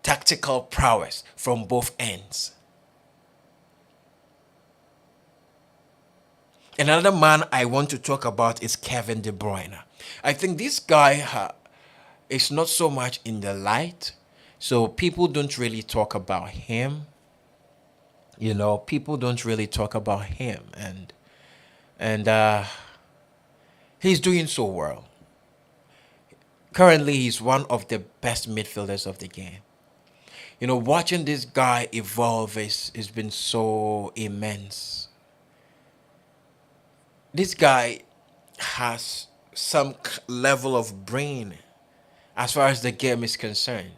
tactical prowess from both ends. Another man I want to talk about is Kevin De Bruyne. I think this guy is not so much in the light, so people don't really talk about him. You know, people don't really talk about him, and he's doing so well. Currently, he's one of the best midfielders of the game. You know, watching this guy evolve has been so immense. This guy has some level of brain as far as the game is concerned.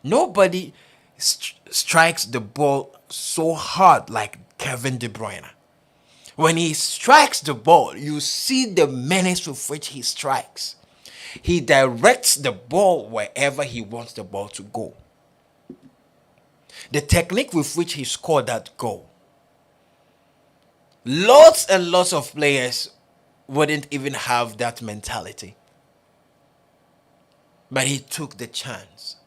Nobody strikes the ball so hard like Kevin De Bruyne. When he strikes the ball, you see the menace with which he strikes. He directs the ball wherever he wants the ball to go. The technique with which he scored that goal. Lots and lots of players wouldn't even have that mentality. But he took the chance,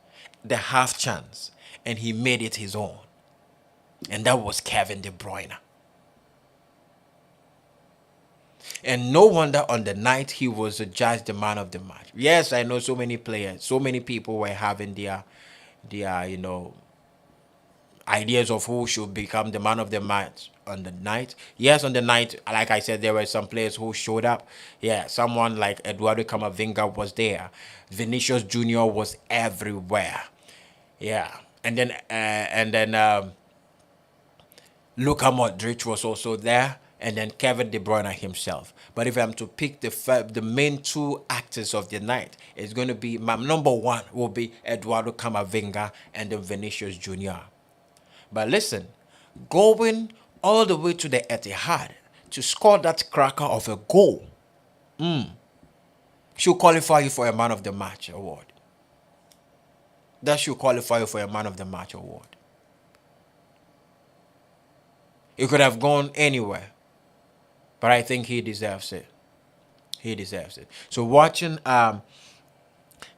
the half chance, and he made it his own. And that was Kevin De Bruyne. And no wonder on the night he was judged the man of the match. Yes, I know so many players, so many people were having their ideas of who should become the man of the match on the night. Yes, on the night, like I said, there were some players who showed up. Yeah, someone like Eduardo Camavinga was there. Vinicius Junior was everywhere. Yeah, and then Luka Modric was also there, and then Kevin De Bruyne himself. But if I'm to pick the main two actors of the night, it's going to be my number one will be Eduardo Camavinga and then Vinicius Junior. But listen, going all the way to the Etihad to score that cracker of a goal should qualify you for a man of the match award. That should qualify you for a man of the match award. It could have gone anywhere, but I think he deserves it. He deserves it. So watching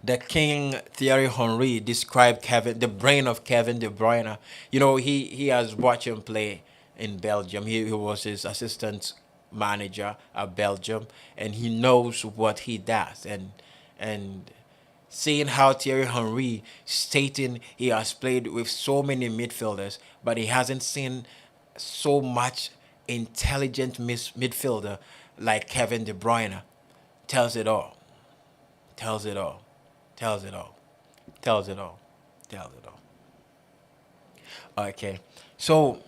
the King Thierry Henry describe the brain of Kevin De Bruyne. You know, he has watched him play in Belgium. He was his assistant manager at Belgium, and he knows what he does. And seeing how Thierry Henry stating he has played with so many midfielders, but he hasn't seen so much intelligent midfielder like Kevin De Bruyne, tells it all. Tells it all. Tells it all. Tells it all. Tells it all. Okay. So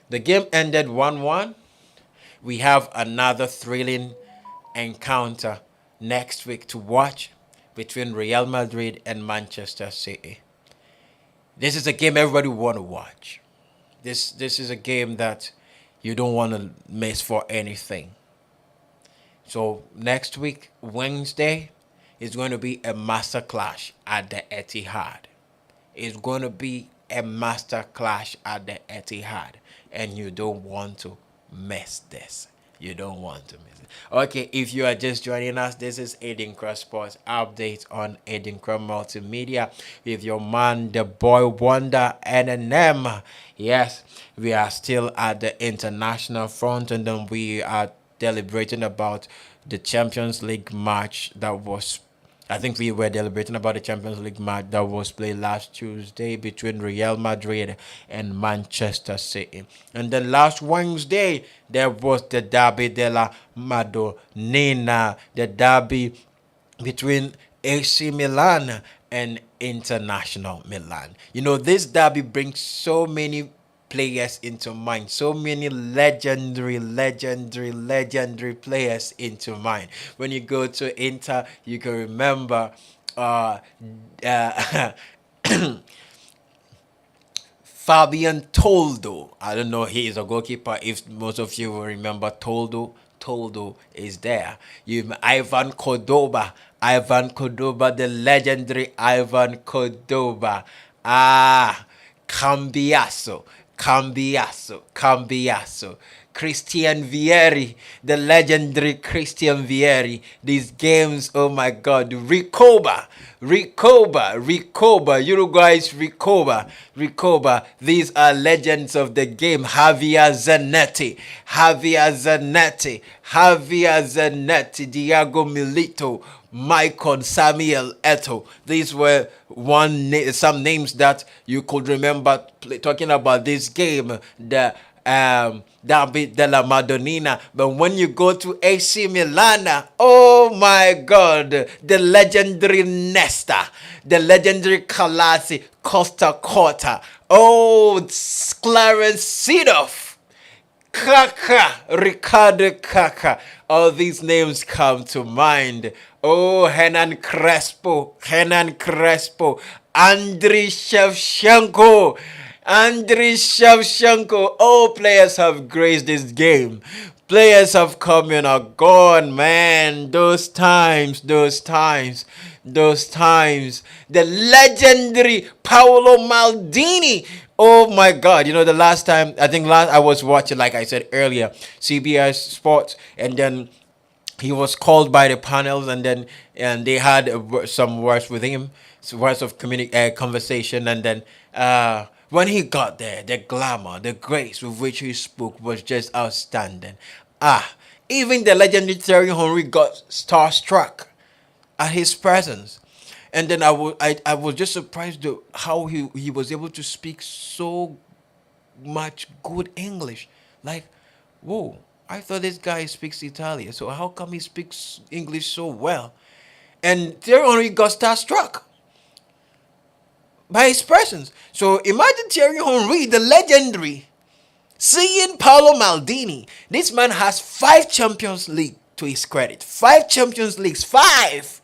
the game ended 1-1. We have another thrilling encounter next week to watch between Real Madrid and Manchester City. This is a game everybody want to watch. This is a game that you don't want to miss for anything. So next week, Wednesday, is going to be a master clash at the Etihad. It's going to be a master clash at the Etihad, and you don't want to miss this. You don't want to miss it. Okay, if you are just joining us, this is Adinkra Sports update on Adinkra Multimedia with your man, the boy wonder NNM. Yes, we are still at the international front, and then we are deliberating about the Champions League match that was, I think we were deliberating about the Champions League match that was played last Tuesday between Real Madrid and Manchester City. And then last Wednesday, there was the Derby della Madonnina, the derby between AC Milan and International Milan. You know, this derby brings so many players into mind, so many legendary players into mind. When you go to Inter, you can remember uh Fabian Toldo. I don't know, he is a goalkeeper. If most of you will remember Toldo, Toldo is there. You Ivan Cordoba, the legendary Ivan Cordoba. Cambiaso, Cambiaso. Christian Vieri, the legendary Christian Vieri. These games, oh my God. Recoba, Uruguay's Recoba. These are legends of the game. Javier Zanetti, Diego Milito, Maicon, Samuel Eto'o. These were some names that you could remember talking about this game. The Derby della Madonnina. But when you go to AC Milan, oh my God, the legendary Nesta, the legendary Calasi, Costa Corta, oh, Clarence Seedorf, Ricardo Kaka. All these names come to mind. Oh, Hernan Crespo, Andriy Shevchenko. All players have graced this game. Players have come and are gone, man. Those times. The legendary Paolo Maldini. Oh my God. You know, the last time, I was watching, like I said earlier, CBS Sports, and then he was called by the panels, and they had some words with him, some words of conversation, and then when he got there, the glamour, the grace with which he spoke was just outstanding. Even the legendary Thierry Henry got starstruck at his presence. And then I was just surprised how he was able to speak so much good English. Like, whoa, I thought this guy speaks Italian, so how come he speaks English so well? And Thierry Henry got starstruck by his presence. So imagine Thierry Henry, the legendary, seeing Paolo Maldini. This man has 5 Champions League to his credit. 5 Champions Leagues. 5.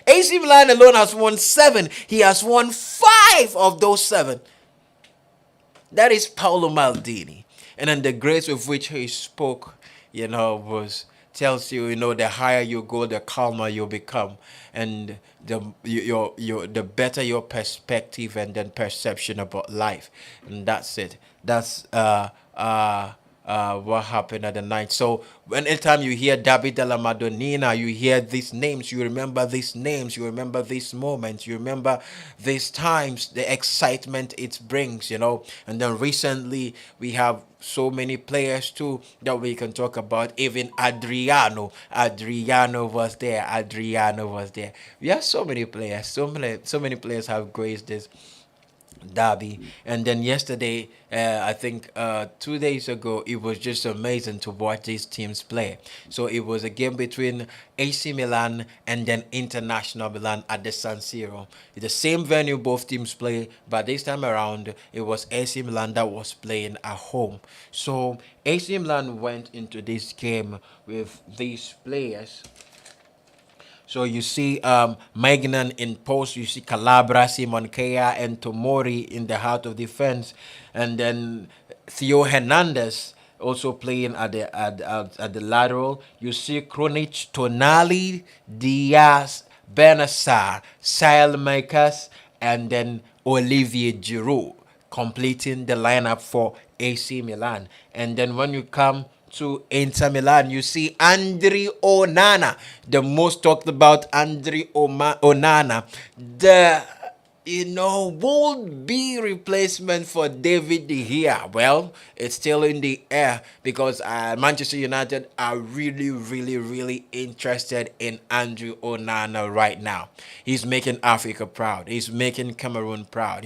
AC Milan alone has won 7. He has won 5 of those 7. That is Paolo Maldini. And then the grace with which he spoke, tells you, the higher you go, the calmer you become, and the better your perspective and then perception about life. And that's it. That's what happened at the night. So anytime you hear Derby della Madonnina, you hear these names, you remember these names, you remember these moments, you remember these times, the excitement it brings, And then recently we have so many players too that we can talk about. Even Adriano was there. We have so many players, so many players have graced this derby. And then yesterday, I think 2 days ago, it was just amazing to watch these teams play. So it was a game between AC Milan and then International Milan at the San Siro. It's the same venue both teams play, but this time around it was AC Milan that was playing at home. So AC Milan went into this game with these players. So you see Magnan in post, you see Calabria, Simon Kea, and Tomori in the heart of defense, and then Theo Hernandez also playing at the lateral. You see Kronic, Tonali, Diaz, Benassar, Saelmakers, and then Olivier Giroud completing the lineup for AC Milan. And then when you come to Inter Milan, you see Andre Onana, the most talked about Onana, the won't be replacement for David De Gea. Well, it's still in the air because Manchester United are really, really, really interested in Andrew Onana right now. He's making Africa proud. He's making Cameroon proud.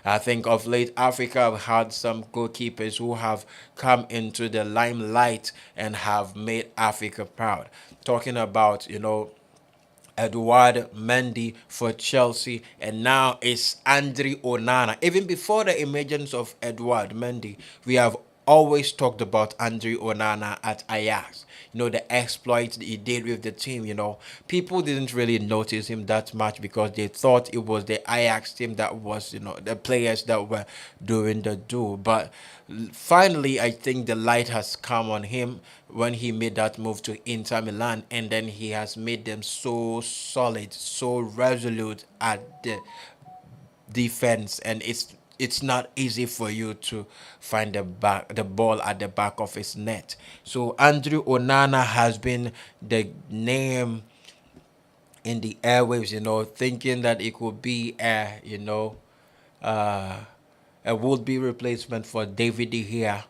I think of late Africa have had some goalkeepers who have come into the limelight and have made Africa proud. Talking about, Edouard Mendy for Chelsea, and now it's Andre Onana. Even before the emergence of Edouard Mendy, we have always talked about Andre Onana at Ajax. The exploits he did with the team. People didn't really notice him that much because they thought it was the Ajax team that was, the players that were doing the do. But finally, I think the light has come on him when he made that move to Inter Milan, and then he has made them so solid, so resolute at the defense, and it's not easy for you to find the ball at the back of his net. So Andrew Onana has been the name in the airwaves, thinking that it could be uh, a would-be replacement for David De Gea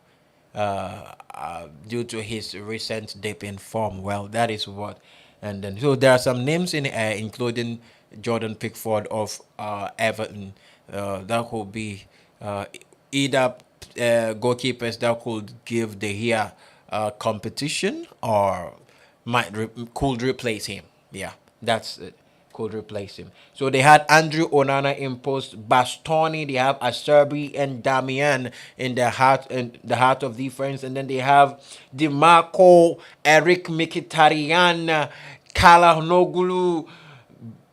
due to his recent dip in form. Well, that is what. And then, so there are some names in the air, including Jordan Pickford of Everton. That could be either goalkeepers that could give De Gea competition or could replace him. Yeah, that's it. Could replace him. So they had Andrew Onana in post, Bastoni. They have Acerbi and Damian in the heart of defense, and then they have Dimarco, Eric Mkhitaryan, Kalhanoglu,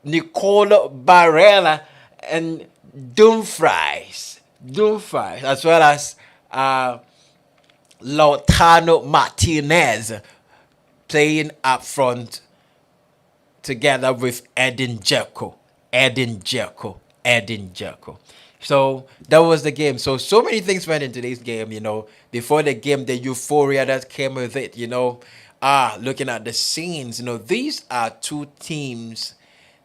Nicolo Barella, and Dumfries, as well as Lautaro Martinez playing up front together with Edin Dzeko. So that was the game. So many things went into this game, Before the game, the euphoria that came with it, looking at the scenes, these are two teams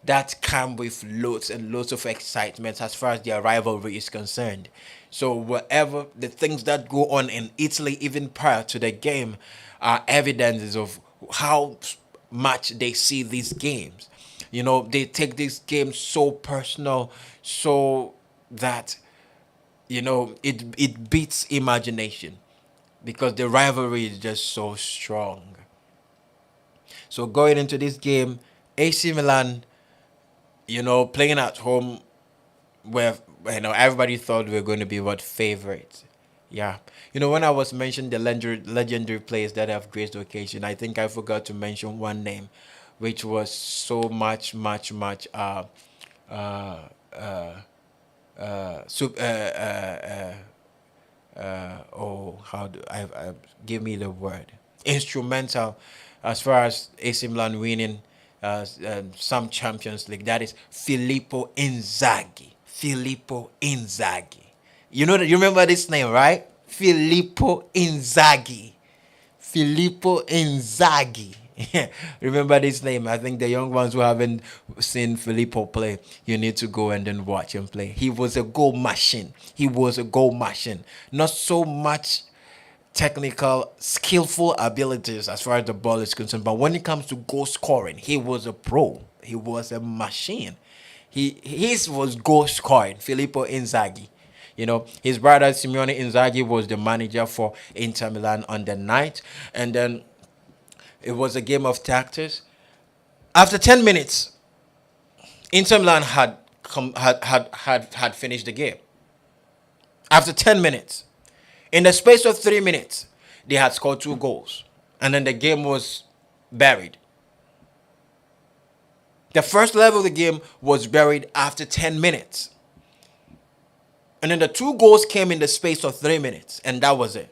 that come with loads and loads of excitement as far as their rivalry is concerned. So whatever the things that go on in Italy, even prior to the game, are evidences of how much they see these games. They take these games so personal, so that it beats imagination because the rivalry is just so strong. So going into this game, AC Milan, playing at home, where everybody thought we were going to be favorites. Yeah. When I was mentioning the legendary players that have graced the occasion, I think I forgot to mention one name, which was so much how do I give me the word, instrumental as far as AC Milan winning some Champions League. That is Filippo Inzaghi. You remember this name, right? Filippo Inzaghi. Remember this name. I think the young ones who haven't seen Filippo play, you need to go and then watch him play. He was a goal machine. Not so much technical, skillful abilities as far as the ball is concerned, but when it comes to goal scoring, he was a pro. He was a machine. His was goal scoring. Filippo Inzaghi. His brother Simeone Inzaghi was the manager for Inter Milan on the night, and then it was a game of tactics. After 10 minutes, Inter Milan had finished the game. After 10 minutes, in the space of 3 minutes, they had scored 2 goals, and then the game was buried. The first level of the game was buried after 10 minutes. And then the 2 goals came in the space of 3 minutes, and that was it.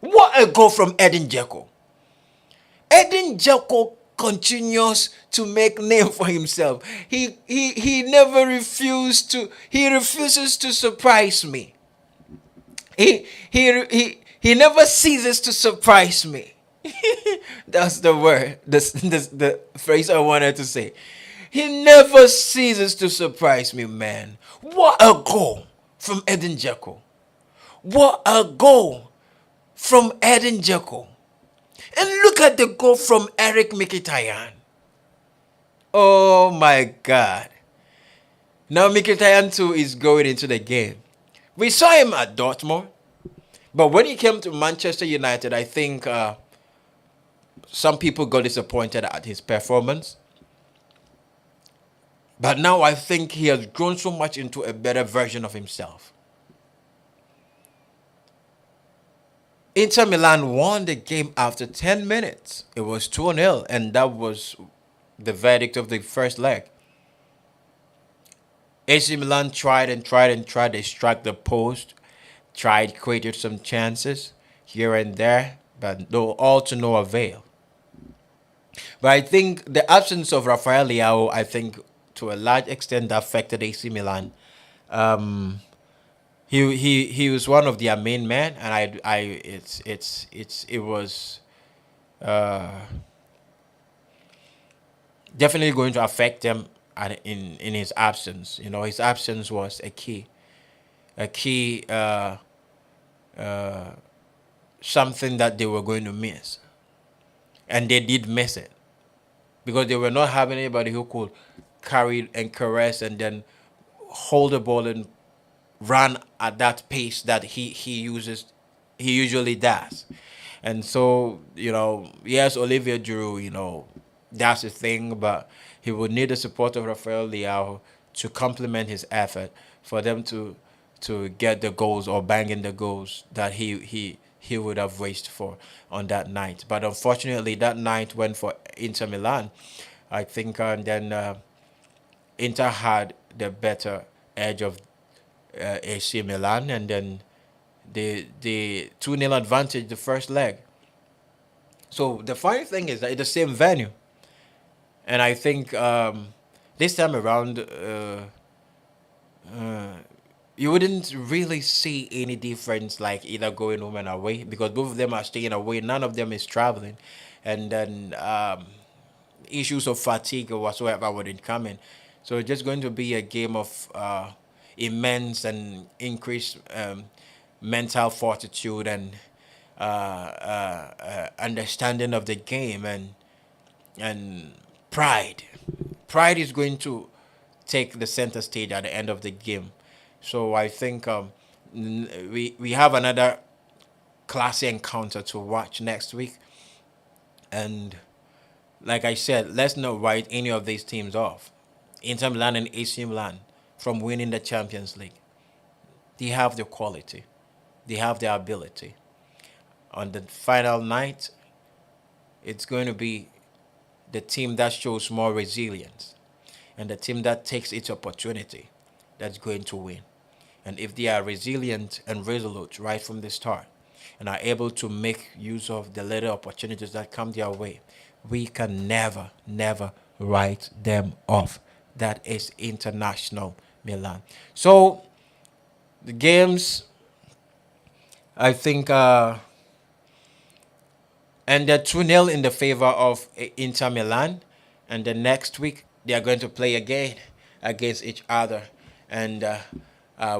What a goal from Edin Dzeko. Edin Dzeko continues to make name for himself. He refuses to surprise me. He never ceases to surprise me. That's the word, the phrase I wanted to say. He never ceases to surprise me, man. What a goal from Edin Dzeko. What a goal from Edin Dzeko. And look at the goal from Eric Mkhitaryan. Oh my God. Now Mkhitaryan too is going into the game. We saw him at Dortmund, but when he came to Manchester United, I think some people got disappointed at his performance. But now I think he has grown so much into a better version of himself. Inter Milan won the game after 10 minutes. It was 2-0, and that was the verdict of the first leg. AC Milan tried and tried and tried. They struck the post, tried, created some chances here and there, but all to no avail. But I think the absence of Rafael Leao, I think to a large extent affected AC Milan. He was one of their main men, and it was definitely going to affect them in his absence. You know, his absence was a key something that they were going to miss, and they did miss it because they were not having anybody who could carry and caress and then hold the ball and run at that pace that he usually does. And so, you know, yes, Olivier Giroud, you know, that's the thing, but he would need the support of Rafael Leao to complement his effort for them to get the goals or bang in the goals that he would have wished for on that night. But unfortunately, that night went for Inter Milan. I think, and then Inter had the better edge of AC Milan, and then the 2-0 advantage the first leg. So the funny thing is that it's the same venue, and I think this time around you wouldn't really see any difference, like either going home and away, because both of them are staying away. None of them is traveling, and then issues of fatigue or whatsoever wouldn't come in. So it's just going to be a game of immense and increased mental fortitude and understanding of the game and pride. Pride is going to take the center stage at the end of the game. So I think we have another classy encounter to watch next week. And like I said, let's not write any of these teams off. Inter Milan and AC Milan from winning the Champions League. They have the quality. They have the ability. On the final night, it's going to be the team that shows more resilience and the team that takes its opportunity that's going to win. And if they are resilient and resolute right from the start and are able to make use of the little opportunities that come their way, we can never, never write them off. That is International Milan. So the games, I think, ended 2-0 in the favor of Inter Milan. And the next week, they are going to play again against each other. And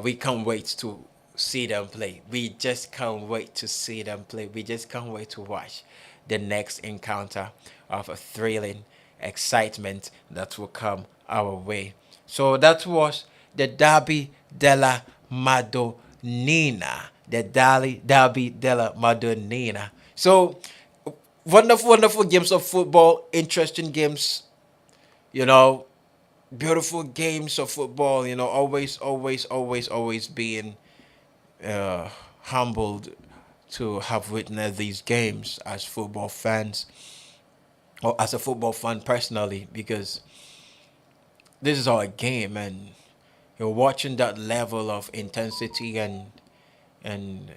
we can't wait to see them play. We just can't wait to see them play. We just can't wait to watch the next encounter of a thrilling excitement that will come our way. So that was the Derby della Madonnina. The Derby della Madonnina. So wonderful, wonderful games of football, interesting games, you know, beautiful games of football, you know, always being humbled to have witnessed these games as football fans or as a football fan personally, because this is our game and you're watching that level of intensity and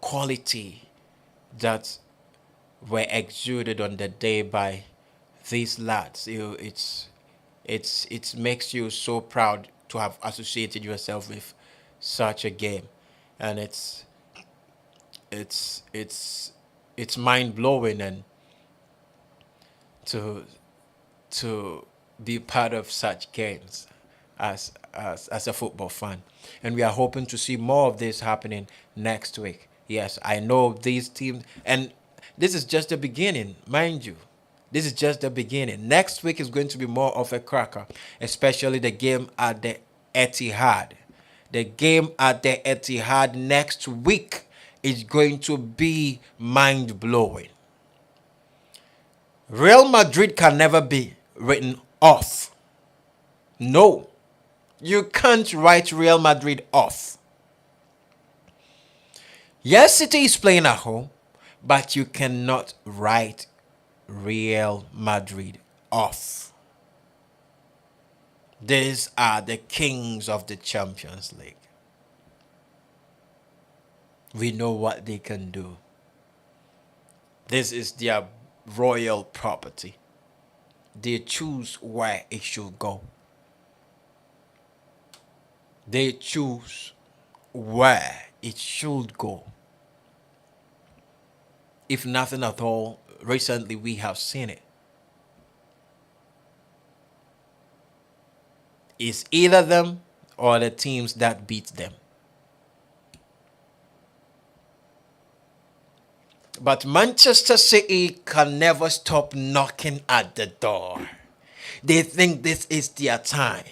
quality that were exuded on the day by these lads. It makes you so proud to have associated yourself with such a game. and it's mind blowing, and to be part of such games as a football fan. And we are hoping to see more of this happening next week. Yes, I know these teams, and this is just the beginning, mind you. This is just the beginning. Next week is going to be more of a cracker, especially the game at the Etihad. The game at the Etihad next week is going to be mind blowing. Real Madrid can never be written off. No, you can't write Real Madrid off. Yes, City is playing at home, but you cannot write Real Madrid off. These are the kings of the Champions League. We know what they can do. This is their royal property. They choose where it should go. They choose where it should go. If nothing at all, recently we have seen it. It's either them or the teams that beat them. But Manchester City can never stop knocking at the door. They think this is their time.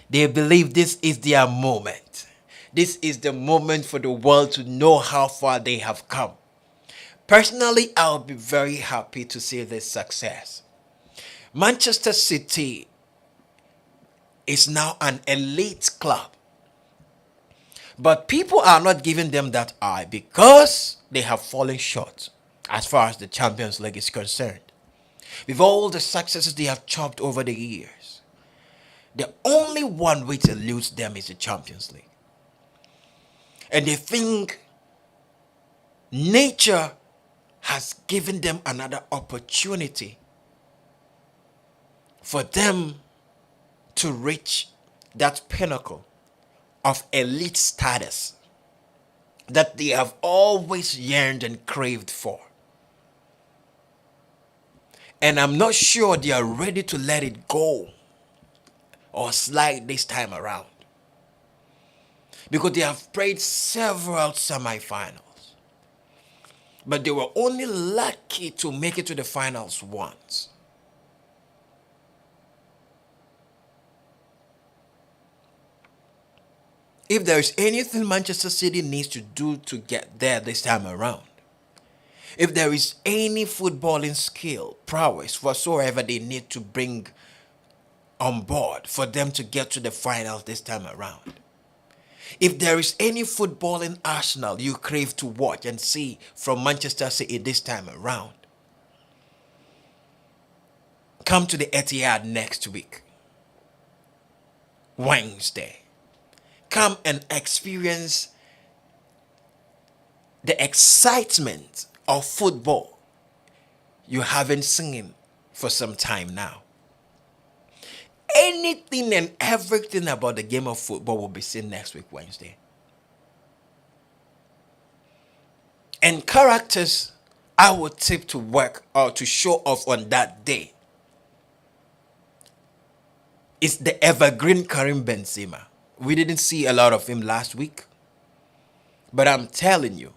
They believe this is their moment. This is the moment for the world to know how far they have come. Personally, I'll be very happy to see this success. Manchester City is now an elite club. But people are not giving them that eye because they have fallen short as far as the Champions League is concerned. With all the successes they have chopped over the years, the only one way to eludes them is the Champions League. And they think nature has given them another opportunity for them to reach that pinnacle of elite status that they have always yearned and craved for. And I'm not sure they are ready to let it go or slide this time around, because they have played several semi-finals, but they were only lucky to make it to the finals once. If there is anything Manchester City needs to do to get there this time around, if there is any footballing skill, prowess, whatsoever they need to bring on board for them to get to the finals this time around, if there is any footballing arsenal you crave to watch and see from Manchester City this time around, come to the Etihad next week, Wednesday. Come and experience the excitement of football you haven't seen for some time now. Anything and everything about the game of football will be seen next week, Wednesday. And characters I would tip to work or to show off on that day is the evergreen Karim Benzema. We didn't see a lot of him last week, but I'm telling you,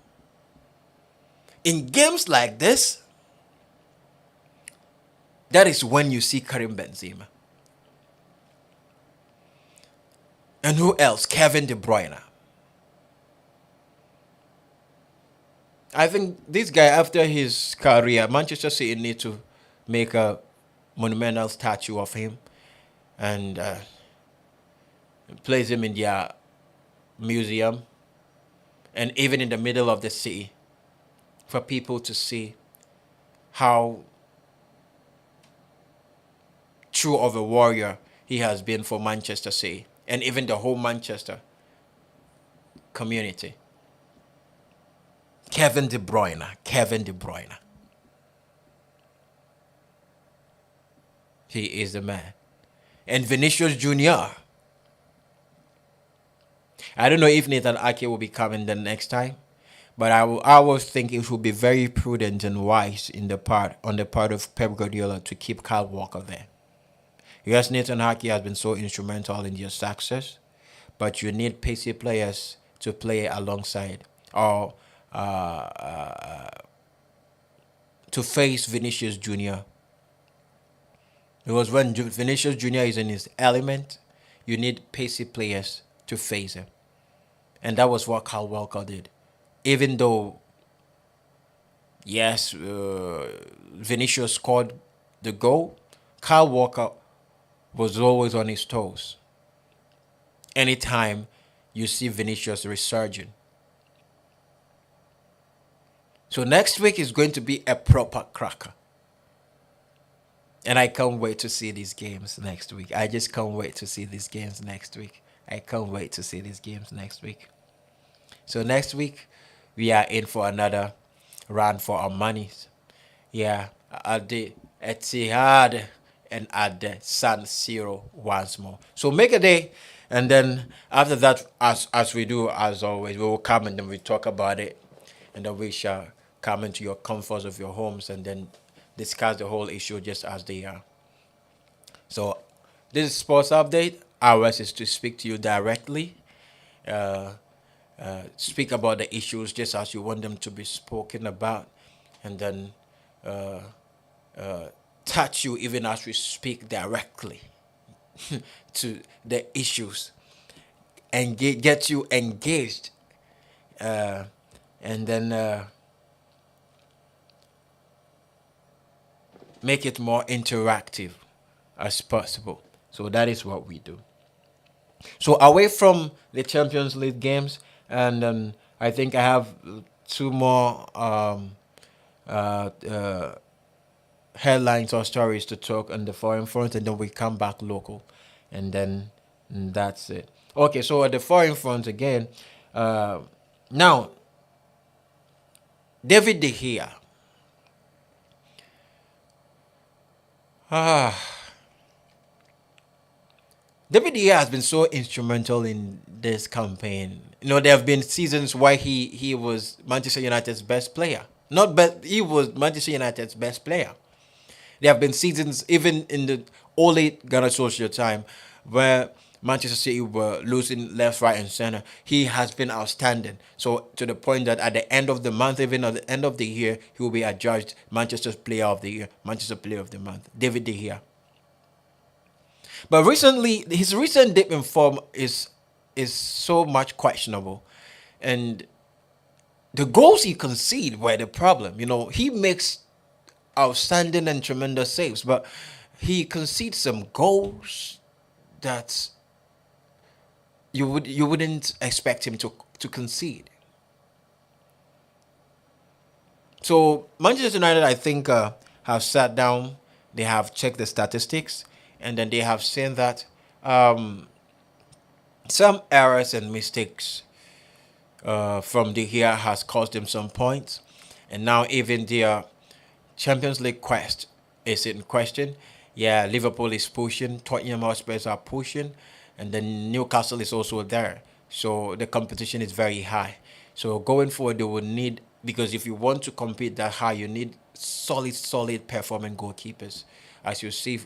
in games like this, that is when you see Karim Benzema. And who else? Kevin De Bruyne. I think this guy, after his career, Manchester City need to make a monumental statue of him and place him in their museum and even in the middle of the city for people to see how true of a warrior he has been for Manchester City and even the whole Manchester community. Kevin De Bruyne. He is the man. And Vinicius Jr. I don't know if Nathan Ake will be coming the next time, but I will think it would be very prudent and wise on the part of Pep Guardiola to keep Kyle Walker there. Yes, Nathan Ake has been so instrumental in your success, but you need pacey players to play alongside or to face Vinicius Junior. Because when Vinicius Junior is in his element, you need pacey players to face him. And that was what Kyle Walker did. Even though, yes, Vinicius scored the goal, Kyle Walker was always on his toes. Anytime you see Vinicius resurging. So next week is going to be a proper cracker. And I can't wait to see these games next week. I just can't wait to see these games next week. I can't wait to see these games next week. So next week, we are in for another run for our monies. Yeah, at the Etihad and at the San Siro once more. So make a day, and then after that, as we do as always, we will come and then we talk about it, and then we shall come into your comforts of your homes and then discuss the whole issue just as they are. So this is Sports Update. Ours is to speak to you directly. Speak about the issues just as you want them to be spoken about, and then touch you even as we speak directly to the issues and get you engaged, and then make it more interactive as possible. So that is what we do. So away from the Champions League games, and I think I have two more headlines or stories to talk on the foreign front, and then we come back local, and then that's it. Okay, so at the foreign front again, now David De Gea. David De Gea has been so instrumental in this campaign. You know, there have been seasons where he was Manchester United's best player. Not best, he was Manchester United's best player. There have been seasons, even in the Ole Gunnar Solskjaer time, where Manchester City were losing left, right, and center. He has been outstanding. So to the point that at the end of the month, even at the end of the year, he will be adjudged Manchester's Player of the Year, Manchester Player of the Month, David De Gea. But recently, his recent dip in form is so much questionable, and the goals he conceded were the problem. You know, he makes outstanding and tremendous saves, but he concedes some goals that you wouldn't expect him to concede. So Manchester United, I think, have sat down. They have checked the statistics, and then they have seen that some errors and mistakes from De Gea has cost them some points, and now even their Champions League quest is in question. Yeah, Liverpool is pushing, Tottenham Hotspurs are pushing, and then Newcastle is also there. So the competition is very high. So going forward, they will need, because if you want to compete that high, you need solid performing goalkeepers. As you see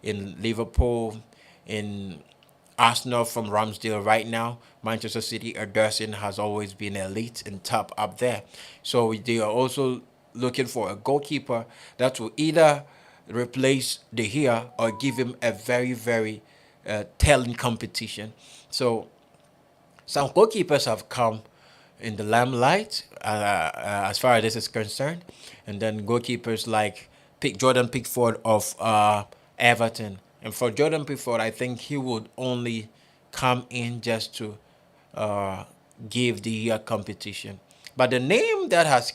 in Liverpool, in Arsenal from Ramsdale right now, Manchester City, Ederson has always been elite and top up there. So they are also looking for a goalkeeper that will either replace De Gea or give him a very telling competition. Some goalkeepers have come in the limelight as far as this is concerned, and then goalkeepers like Jordan Pickford of Everton. And for Jordan Pickford, I think he would only come in just to give the competition. But the name that has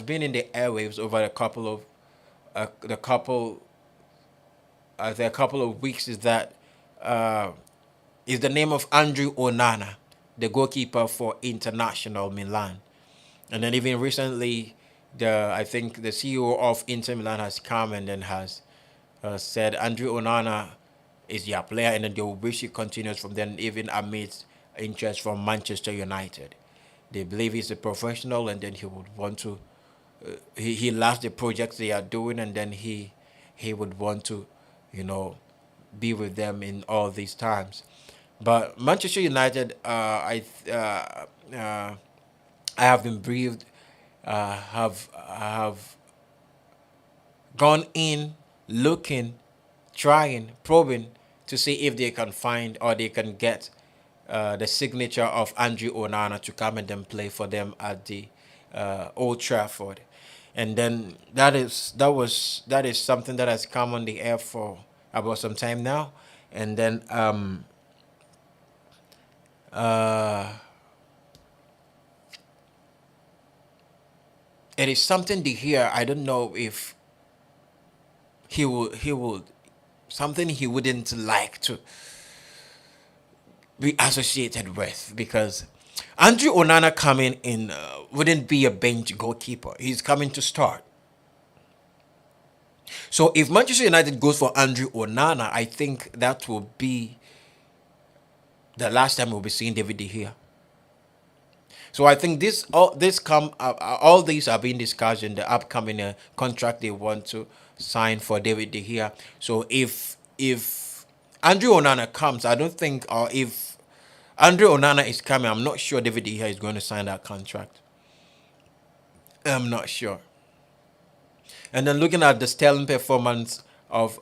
been in the airwaves over a couple of weeks is that is the name of Andrew Onana, the goalkeeper for International Milan. And then even recently, I think the CEO of Inter Milan has come and then has said Andrew Onana is your player, and then they will wish he continues from then, even amidst interest from Manchester United. They believe he's a professional, and then he would want to. He loves the projects they are doing, and then he would want to, you know, be with them in all these times. But Manchester United, I have been briefed, have gone in looking, trying, probing to see if they can find or they can get the signature of Andrew Onana to come and then play for them at the Old Trafford. And then that is something that has come on the air for about some time now. And then uh, it is something to hear. I don't know if he would something he wouldn't like to be associated with, because Andrew Onana coming in wouldn't be a bench goalkeeper. He's coming to start. So if Manchester United goes for Andrew Onana, I think that will be the last time we'll be seeing David De Gea. So I think all these are being discussed in the upcoming contract they want to sign for David De Gea. So if Andrew Onana comes, I don't think, or if Andrew Onana is coming, I'm not sure David De Gea is going to sign that contract. I'm not sure. And then looking at the sterling performance of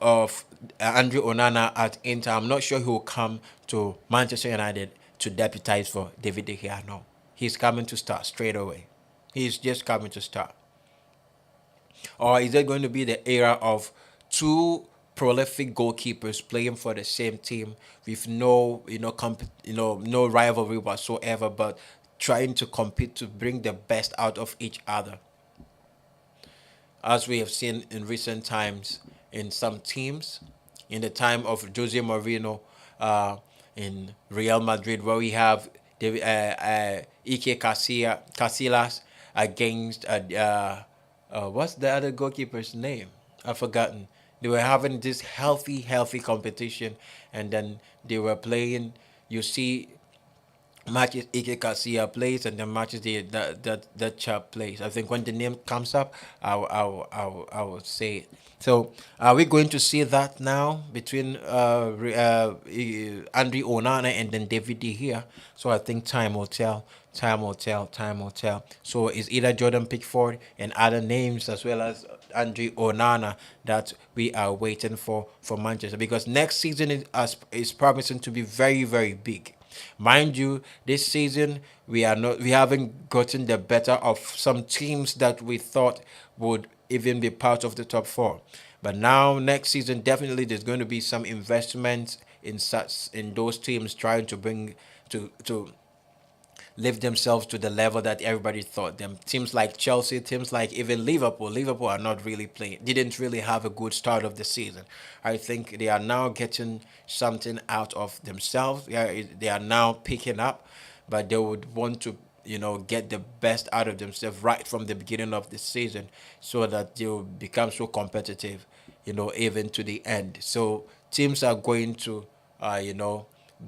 Andrew Onana at Inter, I'm not sure he will come to Manchester United to deputize for David De Gea. No, he's coming to start straight away. He's just coming to start. Or is it going to be the era of two prolific goalkeepers playing for the same team with no no rivalry whatsoever, but trying to compete to bring the best out of each other, as we have seen in recent times in some teams, in the time of Jose Mourinho in Real Madrid, where we have Ike Casillas against what's the other goalkeeper's name? I've forgotten. They were having this healthy competition, and then they were playing. You see matches Ike Garcia plays and the matches that chap plays. I think when the name comes up, I will say it. So are we going to see that now between Andre Onana and then David De Gea? So I think time will tell. Time will tell. Time will tell. So it's either Jordan Pickford and other names as well as Andre Onana that we are waiting for Manchester, because next season is promising to be very big. Mind you, this season we haven't gotten the better of some teams that we thought would even be part of the top four. But now next season definitely there's going to be some investment in those teams trying to bring to lift themselves to the level that everybody thought them. Teams like Chelsea, teams like even Liverpool. Liverpool are not really playing, didn't really have a good start of the season. I think they are now getting something out of themselves. Yeah, they are now picking up, but they would want to, get the best out of themselves right from the beginning of the season so that they'll become so competitive, even to the end. So teams are going to,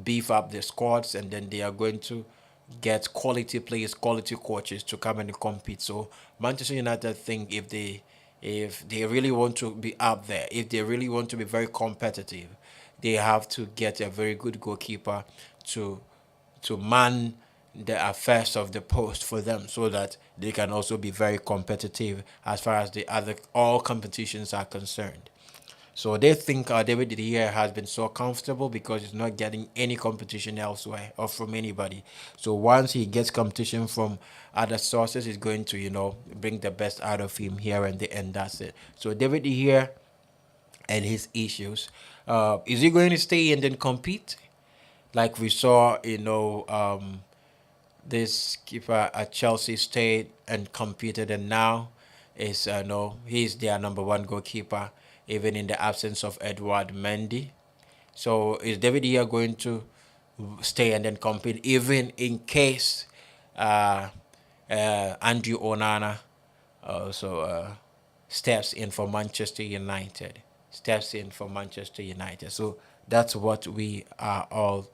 beef up their squads, and then they are going to get quality players, quality coaches to come and compete. So Manchester United think if they really want to be up there, if they really want to be very competitive, they have to get a very good goalkeeper to man the affairs of the post for them, so that they can also be very competitive as far as the other all competitions are concerned. So they think David De Gea has been so comfortable because he's not getting any competition elsewhere or from anybody. So once he gets competition from other sources, he's going to, bring the best out of him here and there, and that's it. So David De Gea and his issues. Is he going to stay and then compete? Like we saw, this keeper at Chelsea stayed and competed, and now is no, he's their number one goalkeeper, even in the absence of Edward Mendy. So is David Gea going to stay and then compete, even in case Andrew Onana also steps in for Manchester United? Steps in for Manchester United. So that's what we are all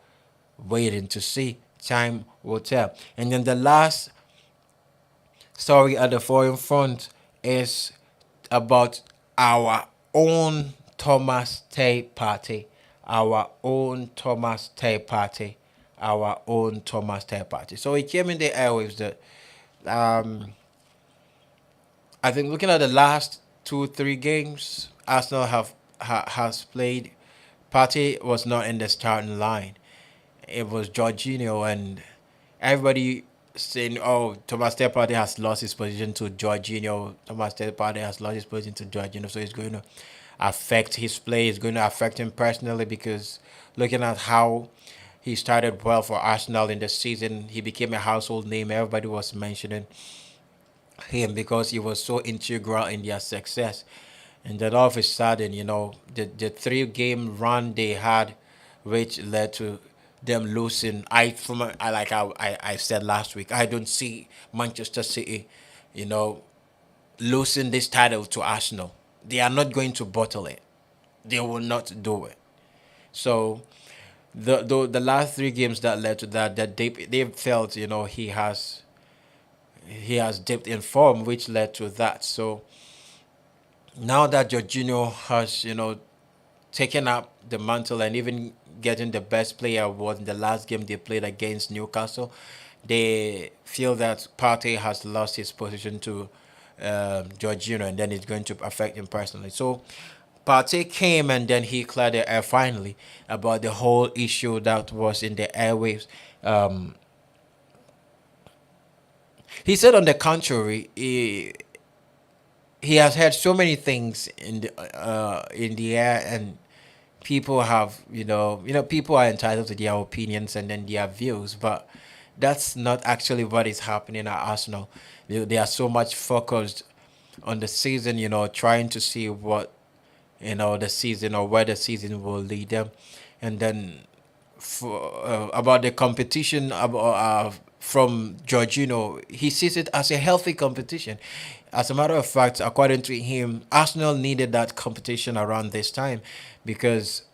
waiting to see time will tell. And then the last story at the foreign front is about our own Thomas Tay party. Our own Thomas Tay party. Our own Thomas Tay party. So it came in the airwaves that um, I think looking at the last 2 3 games Arsenal has played, Partey was not in the starting line. It was Jorginho, and everybody saying, "Oh, Thomas Partey has lost his position to Jorginho. Thomas Partey has lost his position to Jorginho, so it's going to affect his play. It's going to affect him personally because looking at how he started well for Arsenal in the season, he became a household name. Everybody was mentioning him because he was so integral in their success. And then all of a sudden, the 3 game run they had, which led to them losing. I said last week, I don't see Manchester City, you know, losing this title to Arsenal. They are not going to bottle it. They will not do it. So the last 3 games that led to that they felt he has dipped in form, which led to that. So now that Jorginho has taken up the mantle and even getting the best player award in the last game they played against Newcastle, they feel that Partey has lost his position to Jorginho, and then it's going to affect him personally. So Partey came and then he cleared the air finally about the whole issue that was in the airwaves. He said, on the contrary, he has heard so many things in the air, and people have people are entitled to their opinions and then their views, but that's not actually what is happening at Arsenal. They are so much focused on the season, trying to see what the season or where the season will lead them, and then about the competition from Jorginho, he sees it as a healthy competition. As a matter of fact, according to him, Arsenal needed that competition around this time because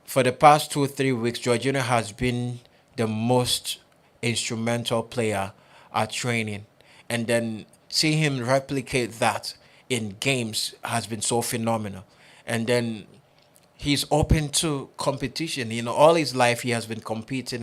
for the past 2 3 weeks, Jorginho has been the most instrumental player at training, and then seeing him replicate that in games has been so phenomenal. And then he's open to competition. All his life he has been competing,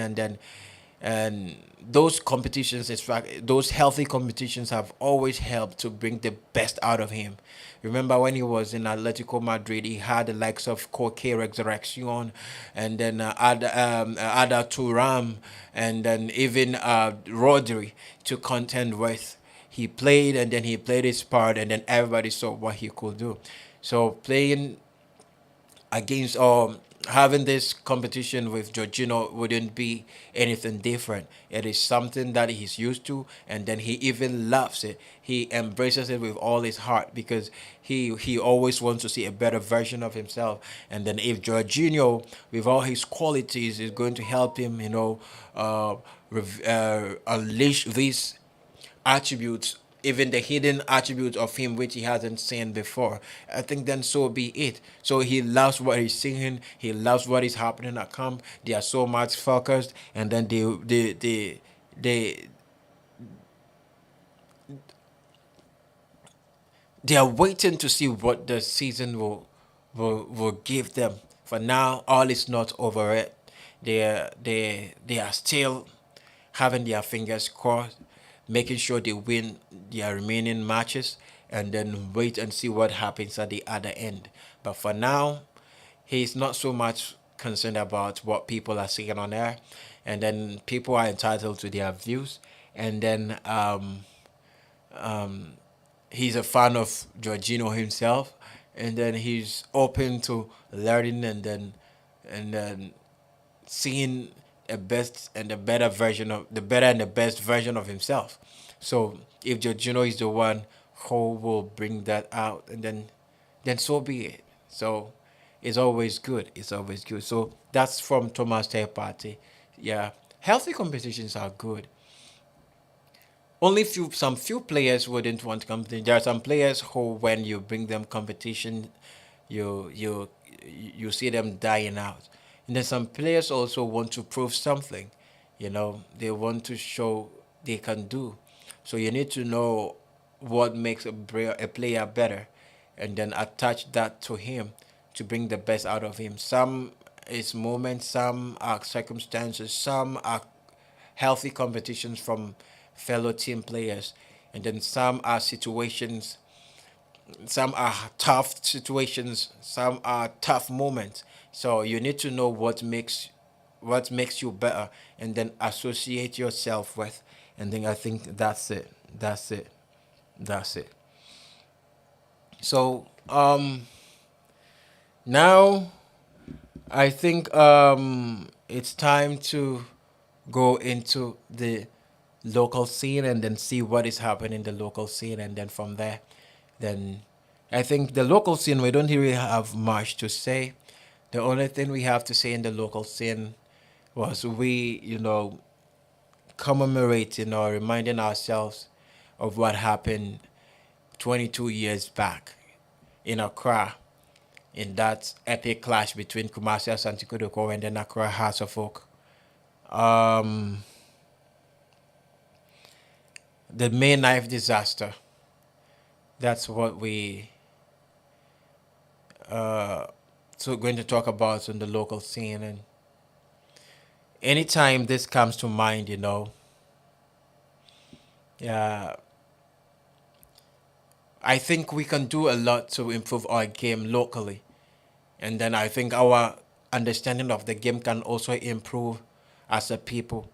and those competitions, in fact, those healthy competitions have always helped to bring the best out of him. Remember when he was in Atletico Madrid, he had the likes of Koke Resurrection, and then Ada Turam, and then even Rodri to contend with. He played, and then he played his part, and then everybody saw what he could do. So playing against having this competition with Jorginho wouldn't be anything different. It is something that he's used to, and then he even loves it. He embraces it with all his heart because he always wants to see a better version of himself. And then if Jorginho, with all his qualities, is going to help him, unleash these attributes, even the hidden attributes of him which he hasn't seen before, I think then so be it. So he loves what he's seeing, he loves what is happening at camp. They are so much focused, and then they are waiting to see what the season will give them. For now, all is not over it. They are still having their fingers crossed, making sure they win their remaining matches, and then wait and see what happens at the other end. But for now, he's not so much concerned about what people are saying on air, and then people are entitled to their views, and then he's a fan of Jorginho himself, and then he's open to learning, and then seeing a best and the better version of the better and the best version of himself. So if Jorginho is the one who will bring that out, and then so be it. So it's always good. It's always good. So that's from Thomas Partey. Yeah, healthy competitions are good. Only some few players wouldn't want competition. There are some players who, when you bring them competition, you see them dying out. And then some players also want to prove something. They want to show they can do. So you need to know what makes a player better, and then attach that to him to bring the best out of him. Some is moments, some are circumstances, some are healthy competitions from fellow team players, and then some are situations, some are tough situations, some are tough moments. So you need to know what makes you better, and then associate yourself with. And then I think that's it. That's it. So now I think it's time to go into the local scene and then see what is happening in the local scene, and then from there, then I think the local scene, we don't really have much to say. The only thing we have to say in the local scene was we, commemorating or reminding ourselves of what happened 22 years back in Accra, in that epic clash between Kumasi Asante Kotoko and then Accra Hearts of Oak. Um, the May 9th disaster. That's what we so going to talk about on the local scene. And anytime this comes to mind, yeah, I think we can do a lot to improve our game locally. And then I think our understanding of the game can also improve as a people.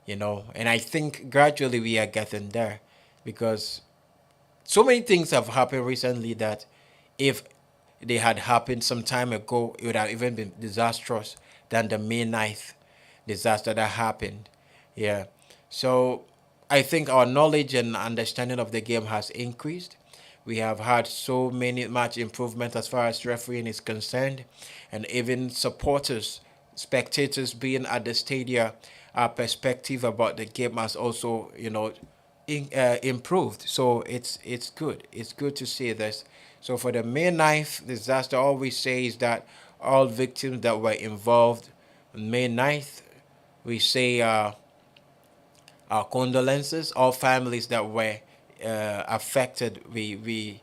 And I think gradually we are getting there, because so many things have happened recently that if they had happened some time ago, it would have even been disastrous than the May 9th disaster that happened. Yeah. So I think our knowledge and understanding of the game has increased. We have had so many much improvement as far as refereeing is concerned, and even supporters, spectators being at the stadium, our perspective about the game has also, improved. So it's good. It's good to see this. So for the May 9th disaster, all we say is that all victims that were involved on May 9th, we say our condolences. All families that were affected, we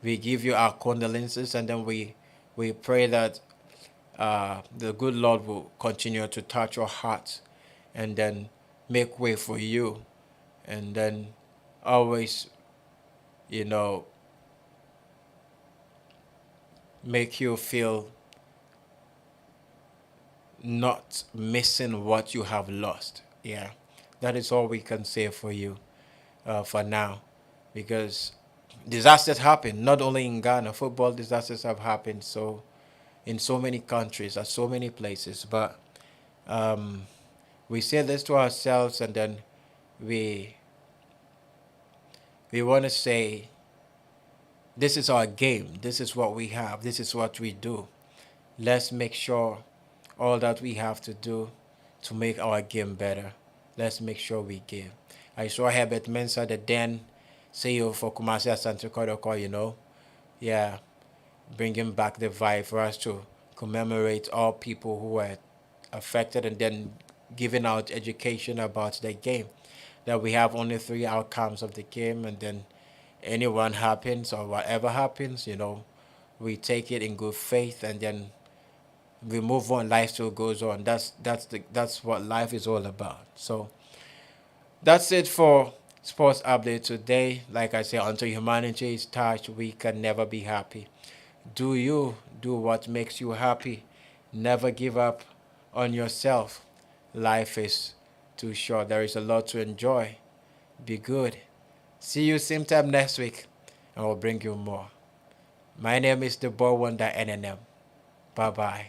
give you our condolences, and then we pray that the good Lord will continue to touch your hearts, and then make way for you, and then always, you know, make you feel not missing what you have lost. Yeah, that is all we can say for you for now, because disasters happen not only in Ghana. Football disasters have happened in so many countries, at so many places. But um, we say this to ourselves, and then we we want to say, this is our game. This is what we have. This is what we do. Let's make sure all that we have to do to make our game better. Let's make sure we give. I saw Herbert Mensah, the then CEO for Kumasi Asante Kotoko, yeah, bringing back the vibe for us to commemorate all people who were affected, and then giving out education about the game. That we have only three outcomes of the game, and then anyone happens or whatever happens, we take it in good faith, and then we move on. Life still goes on. That's what life is all about. So that's it for sports update today. Like I say, until humanity is touched, we can never be happy. Do what makes you happy. Never give up on yourself. Life is too short. There is a lot to enjoy. Be good. See you same time next week, and we'll bring you more. My name is the boy wonder NNM. Bye bye.